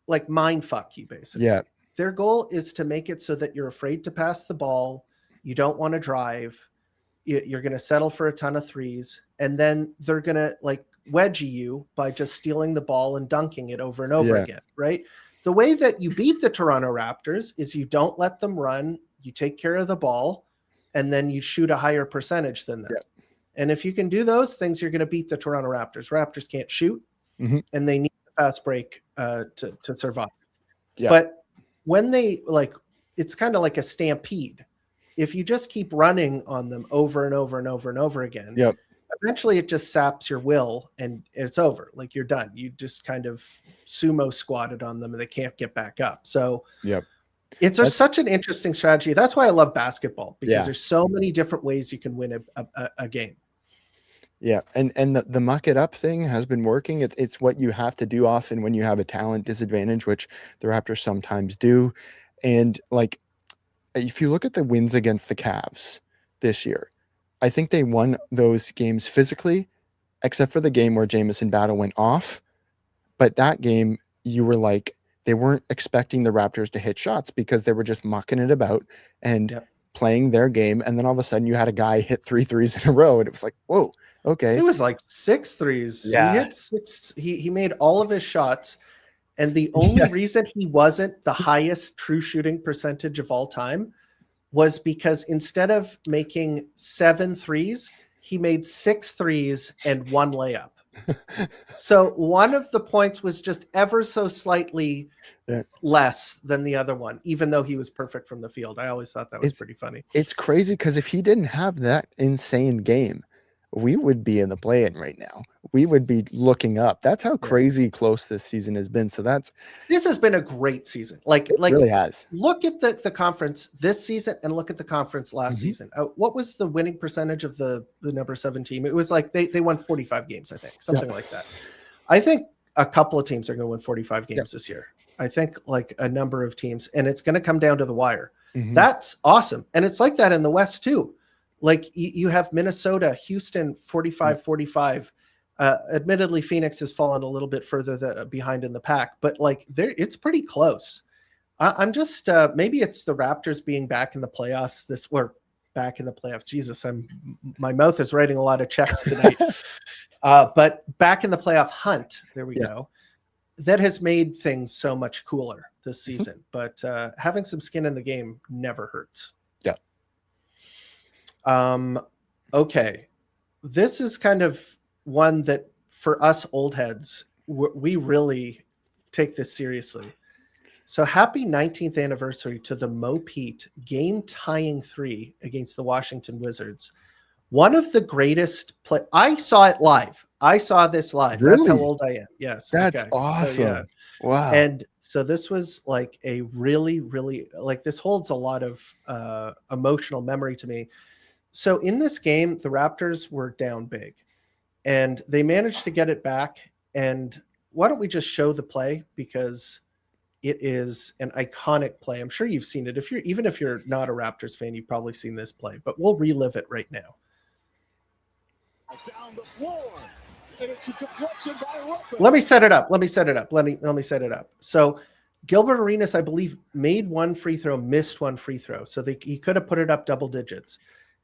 like mind fuck you, basically. Yeah. Their goal is to make it so that you're afraid to pass the ball. You don't want to drive. You're going to settle for a ton of threes. And then they're going to like wedgie you by just stealing the ball and dunking it over and over again. Right? The way that you beat the Toronto Raptors is you don't let them run. You take care of the ball. and then you shoot a higher percentage than them. Yep. And if you can do those things, you're going to beat the Toronto Raptors. Raptors can't shoot, and they need a fast break to survive. Yep. But when they it's kind of like a stampede. If you just keep running on them over and over and over and over again, eventually it just saps your will and it's over. Like you're done. You just kind of sumo squatted on them and they can't get back up. So it's such an interesting strategy. That's why I love basketball, because there's so many different ways you can win a game. Yeah, and the muck it up thing has been working. It's what you have to do often when you have a talent disadvantage, which the Raptors sometimes do. And like, if you look at the wins against the Cavs this year, I think they won those games physically, except for the game where Jamison Battle went off. But that game, you were like, they weren't expecting the Raptors to hit shots because they were just mucking it about and playing their game. And then all of a sudden you had a guy hit 3 threes in a row. And it was like, whoa, okay. It was like 6 threes. Yeah. He hit 6. He made all of his shots. And the only reason he wasn't the highest true shooting percentage of all time was because instead of making 7 threes, he made 6 threes and 1 layup. So one of the points was just ever so slightly less than the other one, even though he was perfect from the field. I always thought that was pretty funny. It's crazy because if he didn't have that insane game, we would be in the play-in right now. We would be looking up. That's how crazy close this season has been. So this has been a great season. Like really has. Look at the conference this season and look at the conference last season. What was the winning percentage of the number 7 team? It was like they won 45 games, I think, something like that. I think a couple of teams are going to win 45 games this year. I think like a number of teams, and it's going to come down to the wire. That's awesome. And it's like that in the West too. Like you have Minnesota, Houston, 45-45. Admittedly, Phoenix has fallen a little bit further behind in the pack, but like it's pretty close. I'm just maybe it's the Raptors being back in the playoffs. Back in the playoffs. Jesus, my mouth is writing a lot of checks tonight. But back in the playoff hunt. There we go. That has made things so much cooler this season. But having some skin in the game never hurts. Okay, this is kind of one that for us old heads, we really take this seriously. So happy 19th anniversary to the Mo Pete game tying 3 against the Washington Wizards. One of the greatest play. I saw it live. I saw this live. Really? That's how old I am. Yes. That's awesome. So, wow. And so this was like a really, really like this holds a lot of emotional memory to me. So in this game, the Raptors were down big and they managed to get it back. And why don't we just show the play, because it is an iconic play. I'm sure you've seen it. Even if you're not a Raptors fan, you've probably seen this play, but we'll relive it right now. Down the floor, and it's a deflection by Ruffin. Let me set it up. Let me set it up. So Gilbert Arenas, I believe, made 1 free throw, missed 1 free throw. So he could have put it up double digits.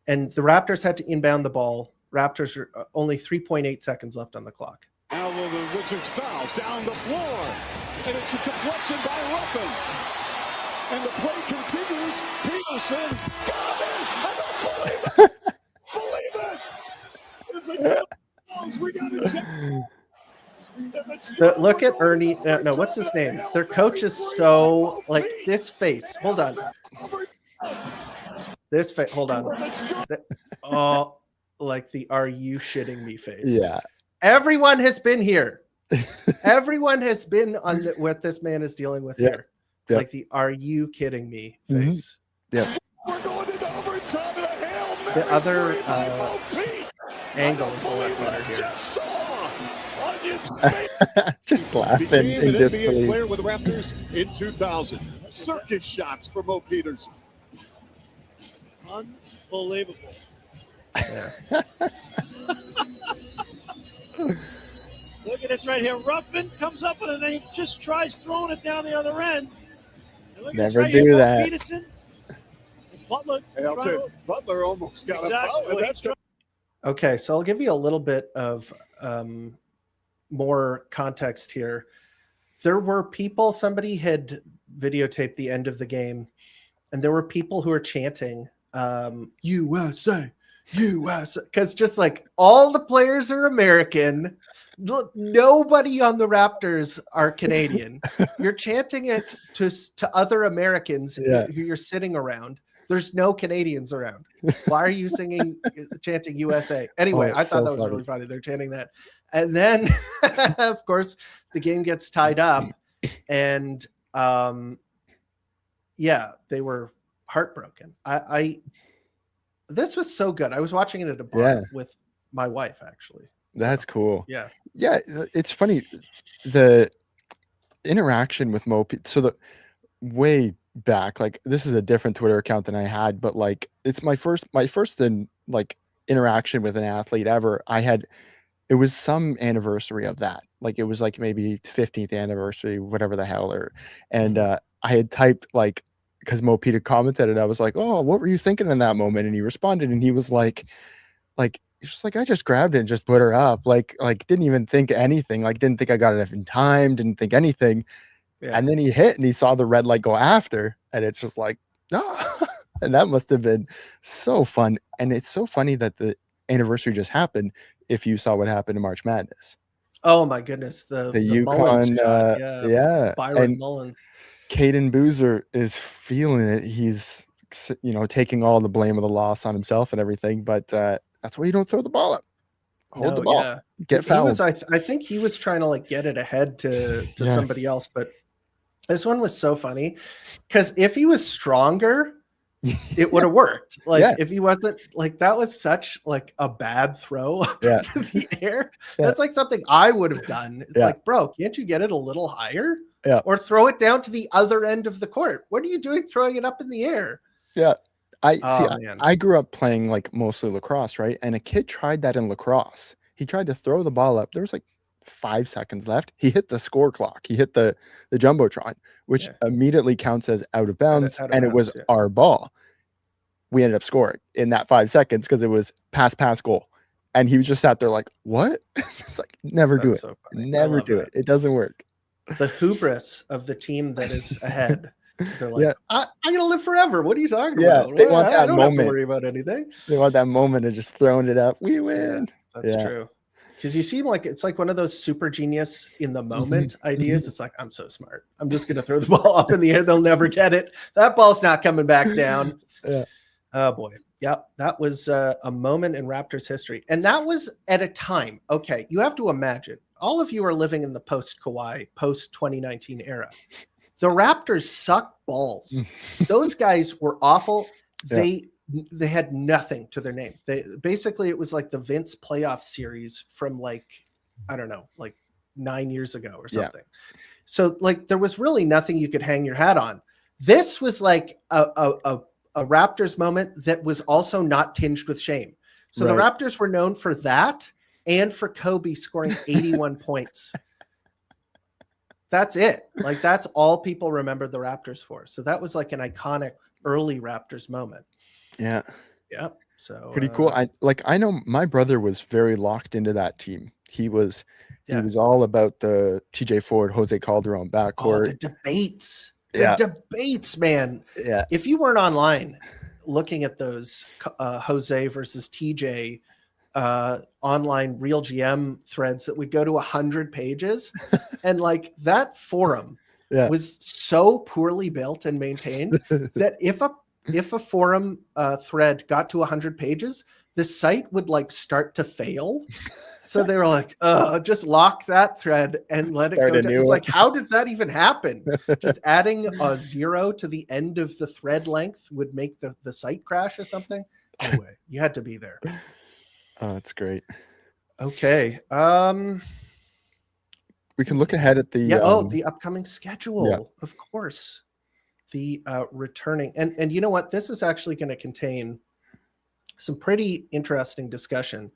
And the Raptors had to inbound the ball. Raptors are only 3.8 seconds left on the clock. Now will the Wizards foul down the floor, and it's a deflection by Ruffin. And the play continues. Peterson got it. I don't believe it. Believe it. It's a we got to check. Look at Ernie. No, what's his name? Their coach is so like this face. Hold on. This face. Hold on. Oh, like the "Are you shitting me" face. Yeah. Everyone has been here. Everyone has been on what this man is dealing with here. Yep. Like the "Are you kidding me" face. Yeah. We're going into overtime. The other angle is a lot better here. Just laughing Became in an disbelief. NBA player with the Raptors in 2000. Circus shots for Mo Peterson. Unbelievable. Yeah. Look at this right here. Ruffin comes up with it and he just tries throwing it down the other end. And look at this Never right do here, that. Peterson. Butler. Hey, I'll tell you, Butler almost got a foul. And that's Okay, so I'll give you a little bit of more context here. There were somebody had videotaped the end of the game, and there were people who were chanting USA, because just like all the players are American. Look, nobody on the Raptors are Canadian. You're chanting it to other Americans who you're sitting around. There's no Canadians around. Why are you chanting USA? Anyway, I thought that was really funny. They're chanting that. And then, of course, the game gets tied up. And, they were heartbroken. This was so good. I was watching it at a bar with my wife, actually. That's cool. Yeah. Yeah. It's funny. The interaction with Mo, so the way back, like this is a different Twitter account than I had, but like it's my first like interaction with an athlete ever. It was some anniversary of that. Like it was like maybe 15th anniversary, whatever the hell. And I had typed like, because Mo Peter commented and I was like, oh, what were you thinking in that moment? And he responded and he was like, he's just like, I just grabbed it and just put her up. Like didn't even think anything. Like didn't think I got enough in time. Didn't think anything. Yeah. And then he hit and he saw the red light go after. And it's just like, oh. And that must have been so fun. And it's so funny that the anniversary just happened. If you saw what happened in March Madness. Oh my goodness. The UConn, shot. Byron and Mullins. Caden Boozer is feeling it. He's, taking all the blame of the loss on himself and everything. But that's why you don't throw the ball up. Hold the ball. Get fouled. I think he was trying to like get it ahead to somebody else. But this one was so funny because if he was stronger, it would have worked. Like if he wasn't, like that was such like a bad throw up into the air. That's like something I would have done. It's like, bro, can't you get it a little higher? Yeah. Or throw it down to the other end of the court. What are you doing throwing it up in the air? Yeah. I grew up playing like mostly lacrosse, right? And a kid tried that in lacrosse. He tried to throw the ball up. There was like 5 seconds left. He hit the score clock. He hit the Jumbotron, which immediately counts as out of bounds. It was our ball. We ended up scoring in that 5 seconds because it was pass, goal. And he was just sat there like, what? It's like, never do it. So never do it. It doesn't work. The hubris of the team that is ahead. They're like, I'm going to live forever. What are you talking about? They want that I don't moment. have to worry about anything. They want that moment of just throwing it up. We win. That's true. Because you seem like it's like one of those super genius in the moment ideas. It's like, I'm so smart. I'm just going to throw the ball up in the air. They'll never get it. That ball's not coming back down. Oh, boy. Yep. That was a moment in Raptors history. And that was at a time. Okay. You have to imagine. All of you are living in the post-Kawhi, post-2019 era. The Raptors suck balls. Those guys were awful. They had nothing to their name. Basically, it was like the Vince playoff series from like, I don't know, like 9 years ago or something. So like there was really nothing you could hang your hat on. This was like a Raptors moment that was also not tinged with shame. So the Raptors were known for that. And for Kobe scoring 81 points. That's it. Like that's all people remember the Raptors for. So that was like an iconic early Raptors moment. Yeah. Yeah. So pretty cool. I know my brother was very locked into that team. He was all about the TJ Ford, Jose Calderon backcourt. Oh, the debates. The debates, man. Yeah. If you weren't online looking at those Jose versus TJ online real GM threads that would go to 100 pages and like that forum was so poorly built and maintained that if a forum thread got to 100 pages, the site would like start to fail. So they were like, just lock that thread and let start it go. It's like, how does that even happen? Just adding a 0 to the end of the thread length would make the site crash or something. Anyway, you had to be there. Oh, that's great. Okay. We can look ahead at the the upcoming schedule, of course. The returning and you know what? This is actually going to contain some pretty interesting discussion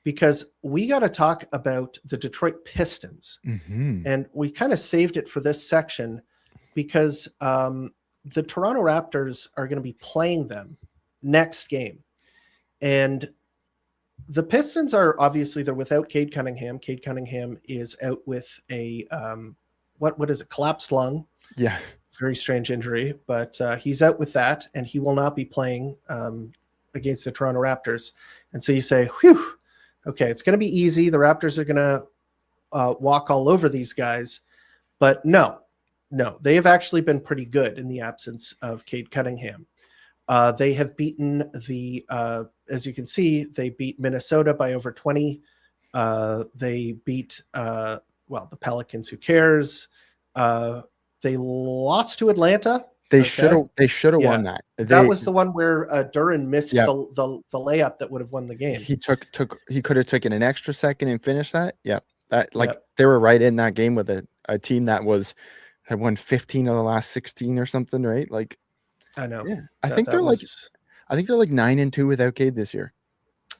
because we got to talk about the Detroit Pistons. And we kind of saved it for this section because the Toronto Raptors are going to be playing them next game. And the Pistons are obviously they're without Cade Cunningham. Cade Cunningham is out with a what is it? Collapsed lung. Yeah. very strange injury, but he's out with that, and he will not be playing against the Toronto Raptors. And so you say, whew, okay, it's going to be easy. The Raptors are going to walk all over these guys. But no, they have actually been pretty good in the absence of Cade Cunningham. They have beaten as you can see, they beat Minnesota by over 20. They beat, the Pelicans, who cares? They lost to Atlanta. They should have won that. That was the one where Duren missed the layup that would have won the game. He could have taken an extra second and finished that. Yeah. They were right in that game with a team that had won 15 of the last 16 or something, right? Like, I know. Yeah. I think they're like 9-2 without Cade this year.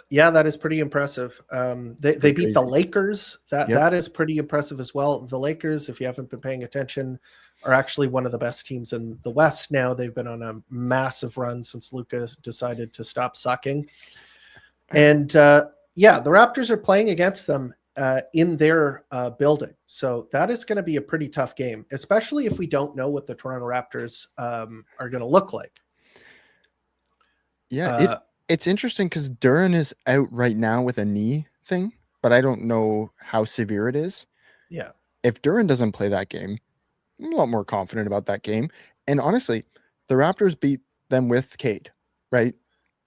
Yeah, that is pretty impressive. They beat the Lakers. That is pretty impressive as well. The Lakers, if you haven't been paying attention, are actually one of the best teams in the West now. They've been on a massive run since Luka decided to stop sucking. And the Raptors are playing against them in their building. So that is going to be a pretty tough game, especially if we don't know what the Toronto Raptors are going to look like. Yeah, it's interesting because Duren is out right now with a knee thing, but I don't know how severe it is. Yeah. If Duren doesn't play that game, I'm a lot more confident about that game. And honestly, the Raptors beat them with Cade, right?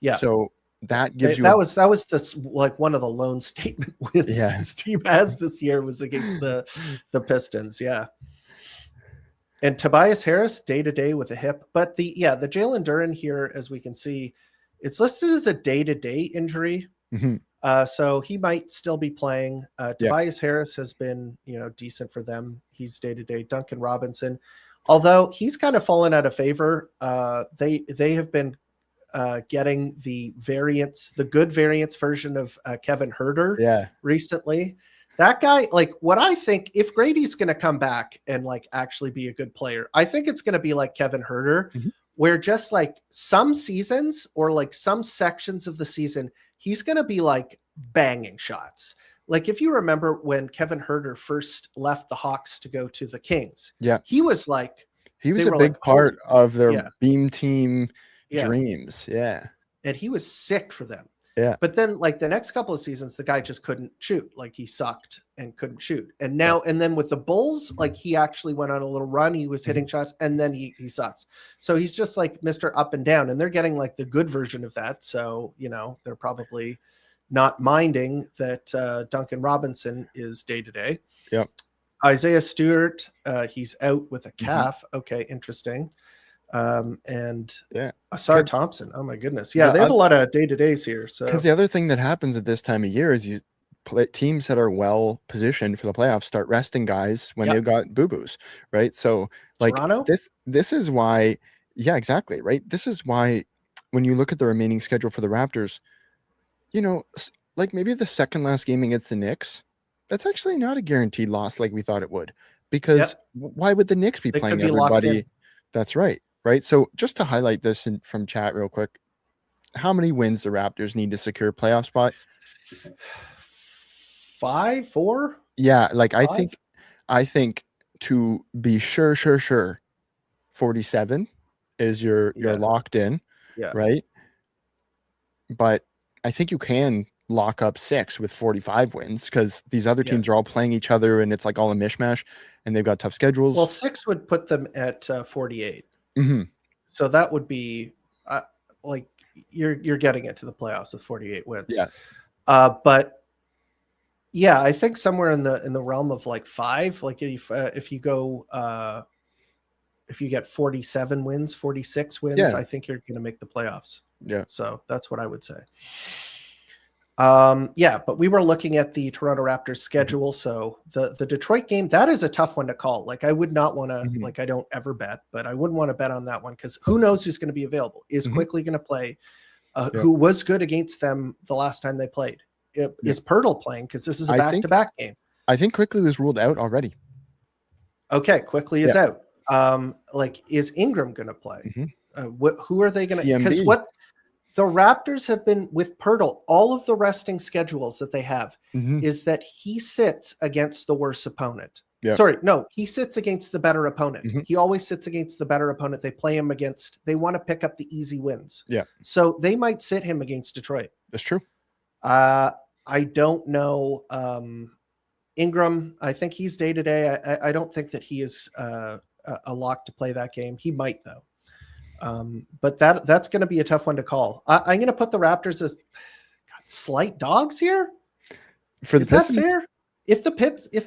Yeah. So that gives you that was this like one of the lone statement wins this team has this year was against the Pistons. Yeah. And Tobias Harris day to day with a hip, but the Jalen Duren here, as we can see, it's listed as a day-to-day injury. Mm-hmm. So he might still be playing. Tobias Harris has been, decent for them. He's day-to-day. Duncan Robinson, although he's kind of fallen out of favor. They have been getting the good variants version of Kevin Huerter recently. That guy, like what I think, if Grady's going to come back and like actually be a good player, I think it's going to be like Kevin Huerter, where just like some seasons or like some sections of the season, he's going to be like banging shots. Like if you remember when Kevin Huerter first left the Hawks to go to the Kings, he was a big part of their beam team dreams. Yeah. And he was sick for them. Yeah. But then like the next couple of seasons, the guy just couldn't shoot. Like he sucked and couldn't shoot. And now, and then with the Bulls, like he actually went on a little run. He was hitting shots and then he sucks. So he's just like Mr. Up and Down, and they're getting like the good version of that. So, they're probably not minding that Duncan Robinson is day to day. Yep. Isaiah Stewart, he's out with a calf. Okay. Interesting. And Asar Thompson. Oh my goodness. Yeah, they have a lot of day-to-days here. So because the other thing that happens at this time of year is teams that are well positioned for the playoffs start resting guys when they've got boo-boos, right? So like Toronto? this is why, exactly, right? This is why when you look at the remaining schedule for the Raptors, like maybe the second last game against the Knicks, that's actually not a guaranteed loss like we thought it would. Because why would the Knicks be playing everybody? That's right. Right. So just to highlight this from chat real quick, how many wins the Raptors need to secure a playoff spot? 5, 4? Yeah. Like 5? I think to be sure, 47 is you're locked in. Yeah. Right. But I think you can lock up 6 with 45 wins because these other teams are all playing each other and it's like all a mishmash and they've got tough schedules. Well, 6 would put them at 48. Mm-hmm. So that would be like you're getting it to the playoffs with 48 wins. Yeah. But yeah, I think somewhere in the realm of like 5, like if you go if you get 47 wins, 46 wins, I think you're going to make the playoffs. Yeah. So that's what I would say. But we were looking at the Toronto Raptors schedule. So the Detroit game, that is a tough one to call. Like I would not want to, like I don't ever bet, but I wouldn't want to bet on that one because who knows who's going to be available. Is Quickly going to play? Who was good against them the last time they played? Is Pirtle playing? Because this is a back-to-back game. I think Quickly was ruled out already. Okay, Quickly is out. Like is Ingram going to play? Who are they going to? Because what the Raptors have been with Pirtle, all of the resting schedules that they have is that he sits against the worst opponent. Sorry, no, he sits against the better opponent. Mhm. He always sits against the better opponent. They play him against, they want to pick up the easy wins. Yeah. So they might sit him against Detroit. That's true. I don't know. Ingram, I think he's day to day. I don't think that he is a lock to play that game. He might though. But that's going to be a tough one to call. I'm going to put the Raptors as slight dogs here. For the Is that Pistons, fair? If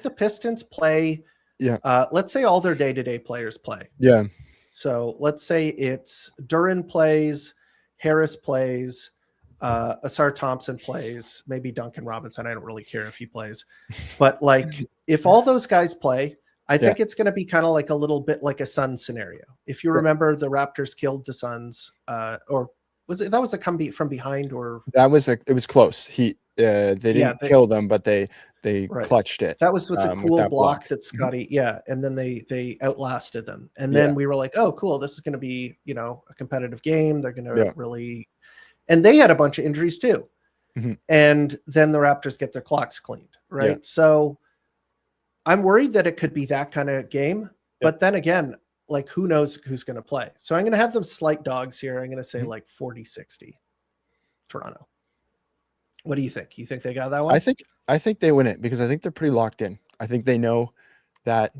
the Pistons play, let's say all their day-to-day players play. Yeah. So let's say it's Duran plays, Harris plays, Asar Thompson plays, maybe Duncan Robinson. I don't really care if he plays, but like if all those guys play, I think it's going to be kind of like a little bit like a Suns scenario. If you remember, the Raptors killed the Suns, or was a comeback from behind, or it was close. They didn't kill them, but they clutched it. That was with the cool that block that Scotty, and then they outlasted them. And then we were like, oh, cool, this is going to be, a competitive game. They're going to really, and they had a bunch of injuries too. Mm-hmm. And then the Raptors get their clocks cleaned, right? Yeah. So I'm worried that it could be that kind of game. But then again, like who knows who's going to play. So I'm going to have them slight dogs here. I'm going to say like 40-60 Toronto. What do you think? You think they got that one? I think they win it because I think they're pretty locked in. I think they know that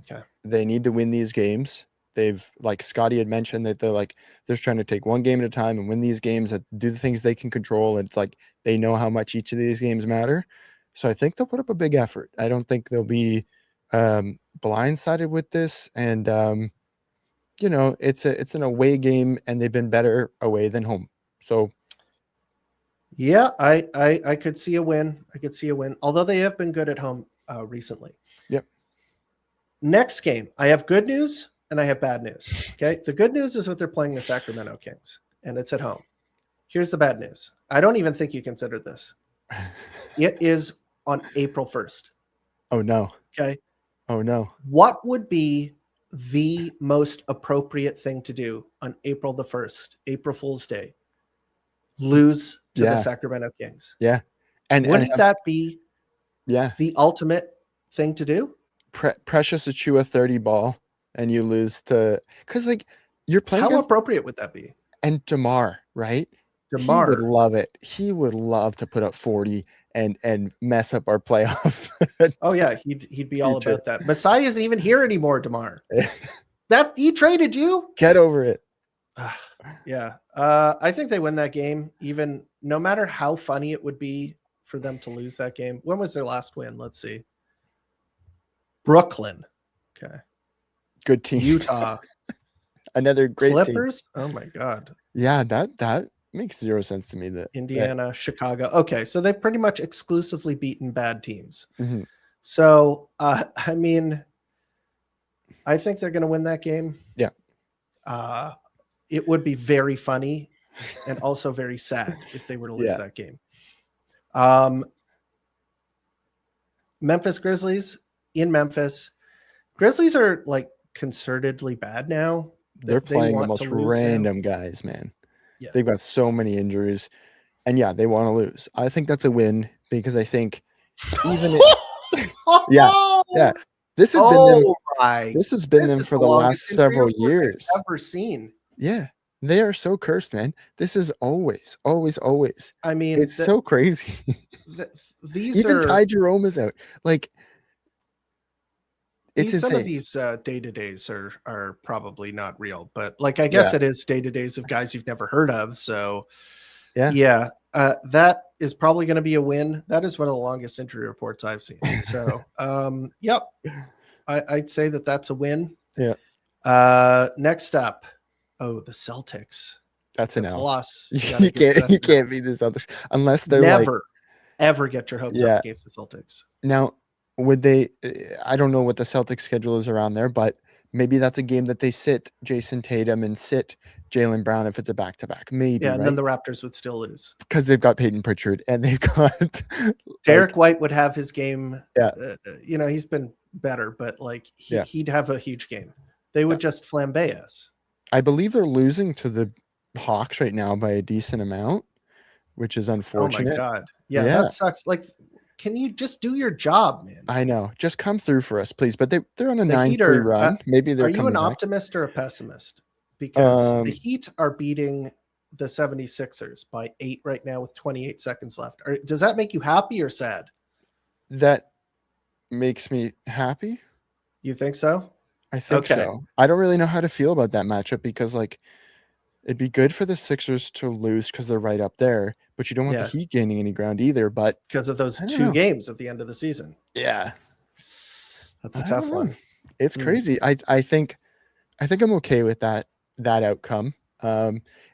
they need to win these games. They've, like Scotty had mentioned, that they're just trying to take one game at a time and win these games, that do the things they can control. And it's like they know how much each of these games matter. So I think they'll put up a big effort. I don't think they'll be blindsided with this. And it's an away game, and they've been better away than home. So yeah, I could see a win. Although they have been good at home recently. Yep. Next game, I have good news and I have bad news. Okay. The good news is that they're playing the Sacramento Kings and it's at home. Here's the bad news. I don't even think you considered this. It is on April 1st. Oh no. Okay. Oh no. What would be the most appropriate thing to do on April the 1st, April Fool's Day? Lose to the Sacramento Kings. Yeah. And wouldn't that be the ultimate thing to do? Precious Achua 30 ball and you lose to, because like you're playing. How appropriate would that be? And DeMar, right? DeMar would love it. He would love to put up 40 and mess up our playoff. Oh yeah, he'd be all about that. Masai isn't even here anymore, DeMar. That he traded you. Get over it. Yeah. I think they win that game, even no matter how funny it would be for them to lose that game. When was their last win? Let's see. Brooklyn. Okay. Good team. Utah. Another great Clippers. team. Oh my God. Yeah, that makes zero sense to me. That Indiana, Chicago. Okay, so they've pretty much exclusively beaten bad teams. Mm-hmm. So I mean, I think they're going to win that game. Yeah. It would be very funny and also very sad if they were to lose that game. Memphis Grizzlies in Memphis. Grizzlies are like concertedly bad now. They're playing the most random guys, man. Yeah. They've got so many injuries. And they want to lose. I think that's a win because I think even this has been them for the last several years. I've ever seen. Yeah. They are so cursed, man. This is always. I mean, it's so crazy. Even Ty Jerome is out. Like, it's insane. Some of these day-to-days are probably not real, but like I guess it is day-to-days of guys you've never heard of. So that is probably going to be a win. That is one of the longest injury reports I've seen. So I'd say that's a win. Yeah. Next up, the Celtics. That's a loss. You can't beat this other unless they're never ever get your hopes up against the Celtics. Now, would they? I don't know what the Celtics schedule is around there, but maybe that's a game that they sit Jason Tatum and sit Jaylen Brown if it's a back-to-back. Maybe, and then the Raptors would still lose because they've got Peyton Pritchard and they've got Derek White would have his game. Yeah, he's been better, but like he'd have a huge game. They would just flambe us. I believe they're losing to the Hawks right now by a decent amount, which is unfortunate. Oh my God. Yeah, that sucks. Like can you just do your job, man? I know. Just come through for us, please. But they're on a The 9-3 Heat are, run. Maybe they're are you coming an back. optimist or a pessimist? Because the Heat are beating the 76ers by 8 right now with 28 seconds left. Does that make you happy or sad? That makes me happy. You think so? I think so. I don't really know how to feel about that matchup because, like, it'd be good for the Sixers to lose because they're right up there, but you don't want the Heat gaining any ground either. But because of those 2 games at the end of the season. Yeah. That's a tough one. It's crazy. I think I'm okay with that outcome.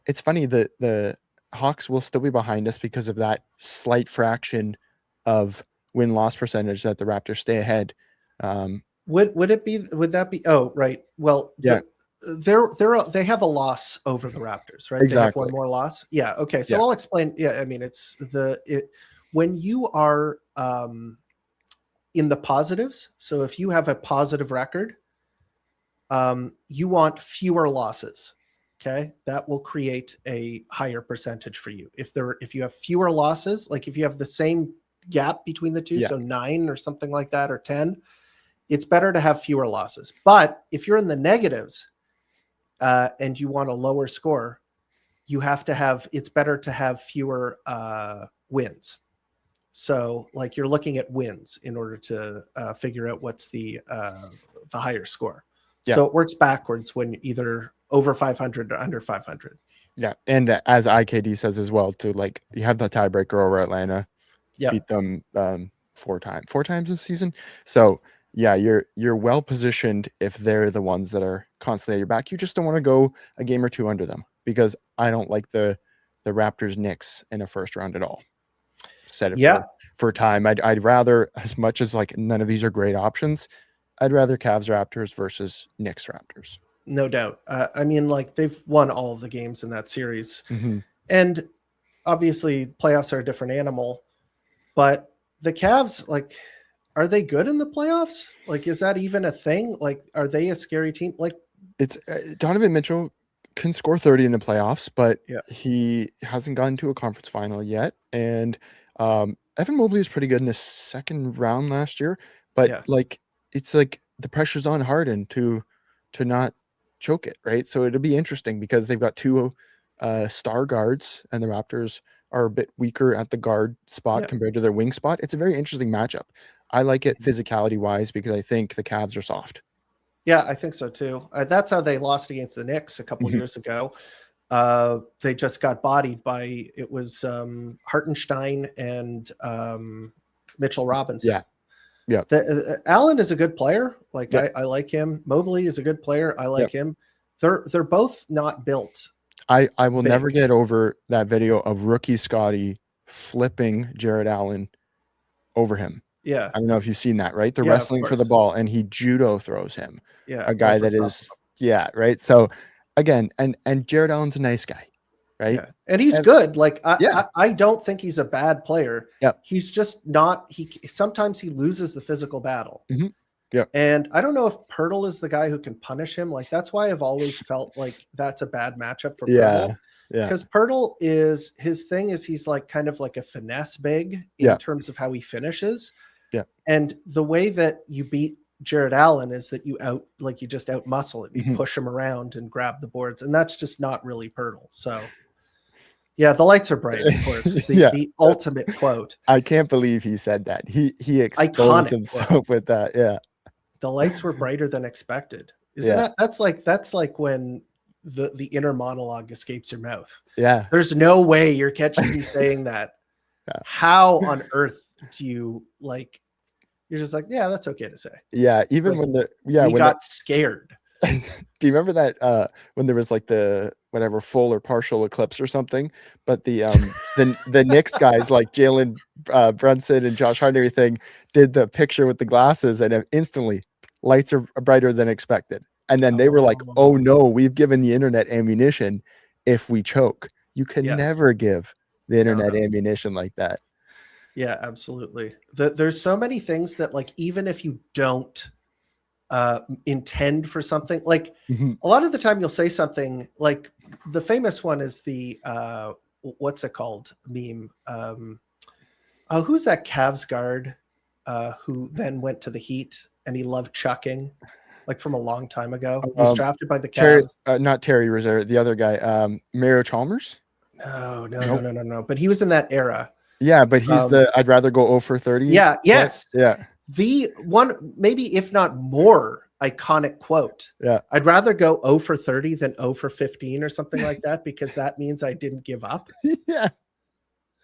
It's funny that the Hawks will still be behind us because of that slight fraction of win-loss percentage that the Raptors stay ahead. Would that be? Oh, right. Well, yeah. They have a loss over the Raptors, right? Exactly. They have one more loss. Yeah. Okay. So I'll explain. Yeah. I mean, when you are in the positives. So if you have a positive record, you want fewer losses. Okay, that will create a higher percentage for you. If you have fewer losses, like if you have the same gap between the two, so 9 or something like that, or 10, it's better to have fewer losses. But if you're in the negatives and you want a lower score, it's better to have fewer wins. So like you're looking at wins in order to figure out what's the higher score. Yeah. So it works backwards when either over 500 or under 500. Yeah. And as IKD says as well, to like, you have the tiebreaker over Atlanta, beat them 4 times this season. So yeah, you're well positioned if they're the ones that are constantly at your back. You just don't want to go a game or 2 under them, because I don't like the Raptors Knicks in a first round at all. Set it for time. I'd rather, as much as like none of these are great options, I'd rather Cavs Raptors versus Knicks Raptors. No doubt. I mean, like they've won all of the games in that series, and obviously playoffs are a different animal, but the Cavs, like, are they good in the playoffs? Like, is that even a thing? Like, are they a scary team? Like, it's Donovan Mitchell can score 30 in the playoffs, but he hasn't gotten to a conference final yet. And Evan Mobley is pretty good in the second round last year, but like, it's like the pressure's on Harden to not choke it, right? So it'll be interesting because they've got 2 star guards, and the Raptors are a bit weaker at the guard spot compared to their wing spot. It's a very interesting matchup. I like it physicality wise because I think the Cavs are soft. Yeah, I think so too. That's how they lost against the Knicks a couple years ago. They just got bodied by, it was Hartenstein and Mitchell Robinson. Yeah. Allen is a good player. Like I like him. Mobley is a good player. I like him. They're both not built. I will never get over that video of rookie Scotty flipping Jared Allen over him. Yeah. I don't know if you've seen that, right? They're wrestling for the ball and he judo throws him. Yeah. A guy that is, right? So again, and Jared Allen's a nice guy, right? Yeah. And he's good. Like I don't think he's a bad player. Yeah. He's just not, sometimes he loses the physical battle. Yeah. And I don't know if Pirtle is the guy who can punish him. Like that's why I've always felt like that's a bad matchup for Pirtle. Yeah. Because Pirtle his thing is he's like kind of like a finesse big in terms of how he finishes. Yeah. And the way that you beat Jared Allen is that you just out muscle it. You push him around and grab the boards. And that's just not really Pirtle. So yeah, the lights are bright, of course. The ultimate quote. I can't believe he said that. He exposed himself with that. Yeah. The lights were brighter than expected. Isn't that's like when the inner monologue escapes your mouth. Yeah. There's no way you're catching me saying that. How on earth do you like, you're just like, yeah, that's okay to say. Yeah. Even like, when we got scared. Do you remember that when there was like the whatever full or partial eclipse or something, but the Knicks guys like Jalen Brunson and Josh Hart and everything did the picture with the glasses, and instantly lights are brighter than expected. And then they were like, oh no, we've given the internet ammunition if we choke. You can never give the internet ammunition like that. Yeah, absolutely. There's so many things that, like, even if you don't intend for something, like a lot of the time you'll say something, like the famous one is the what's it called meme, Oh, who's that Cavs guard who then went to the Heat and he loved chucking, like from a long time ago? He was drafted by the Cavs. Not Terry Rozier, the other guy, Mario Chalmers. No. But he was in that era. Yeah, but he's I'd rather go 0 for 30. Yeah, yes. Yeah. The one, maybe if not more iconic quote. Yeah. I'd rather go 0 for 30 than 0 for 15 or something like that, because that means I didn't give up. Yeah.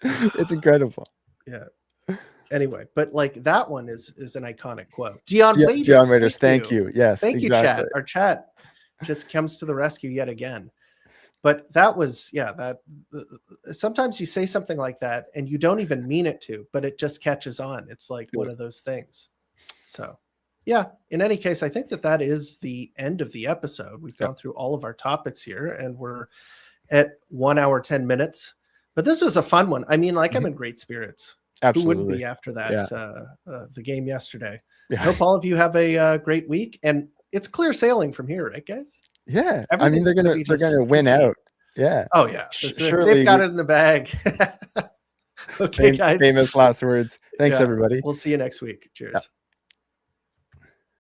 It's incredible. Yeah. Anyway, but like that one is an iconic quote. Dion Waiters. Dion Waiters, thank you. Yes. Thank you, chat. Our chat just comes to the rescue yet again. But that was, that sometimes you say something like that and you don't even mean it to, but it just catches on. It's like one of those things. So, yeah, in any case, I think that is the end of the episode. We've gone through all of our topics here and we're at 1 hour, 10 minutes. But this was a fun one. I mean, like, I'm in great spirits. Absolutely. Who wouldn't be after that, the game yesterday? I hope all of you have a great week. And it's clear sailing from here, right, guys? Yeah, I mean they're gonna win out. Yeah. Oh yeah. Surely they've got it in the bag. Okay, guys. Famous last words. Thanks, everybody. We'll see you next week. Cheers.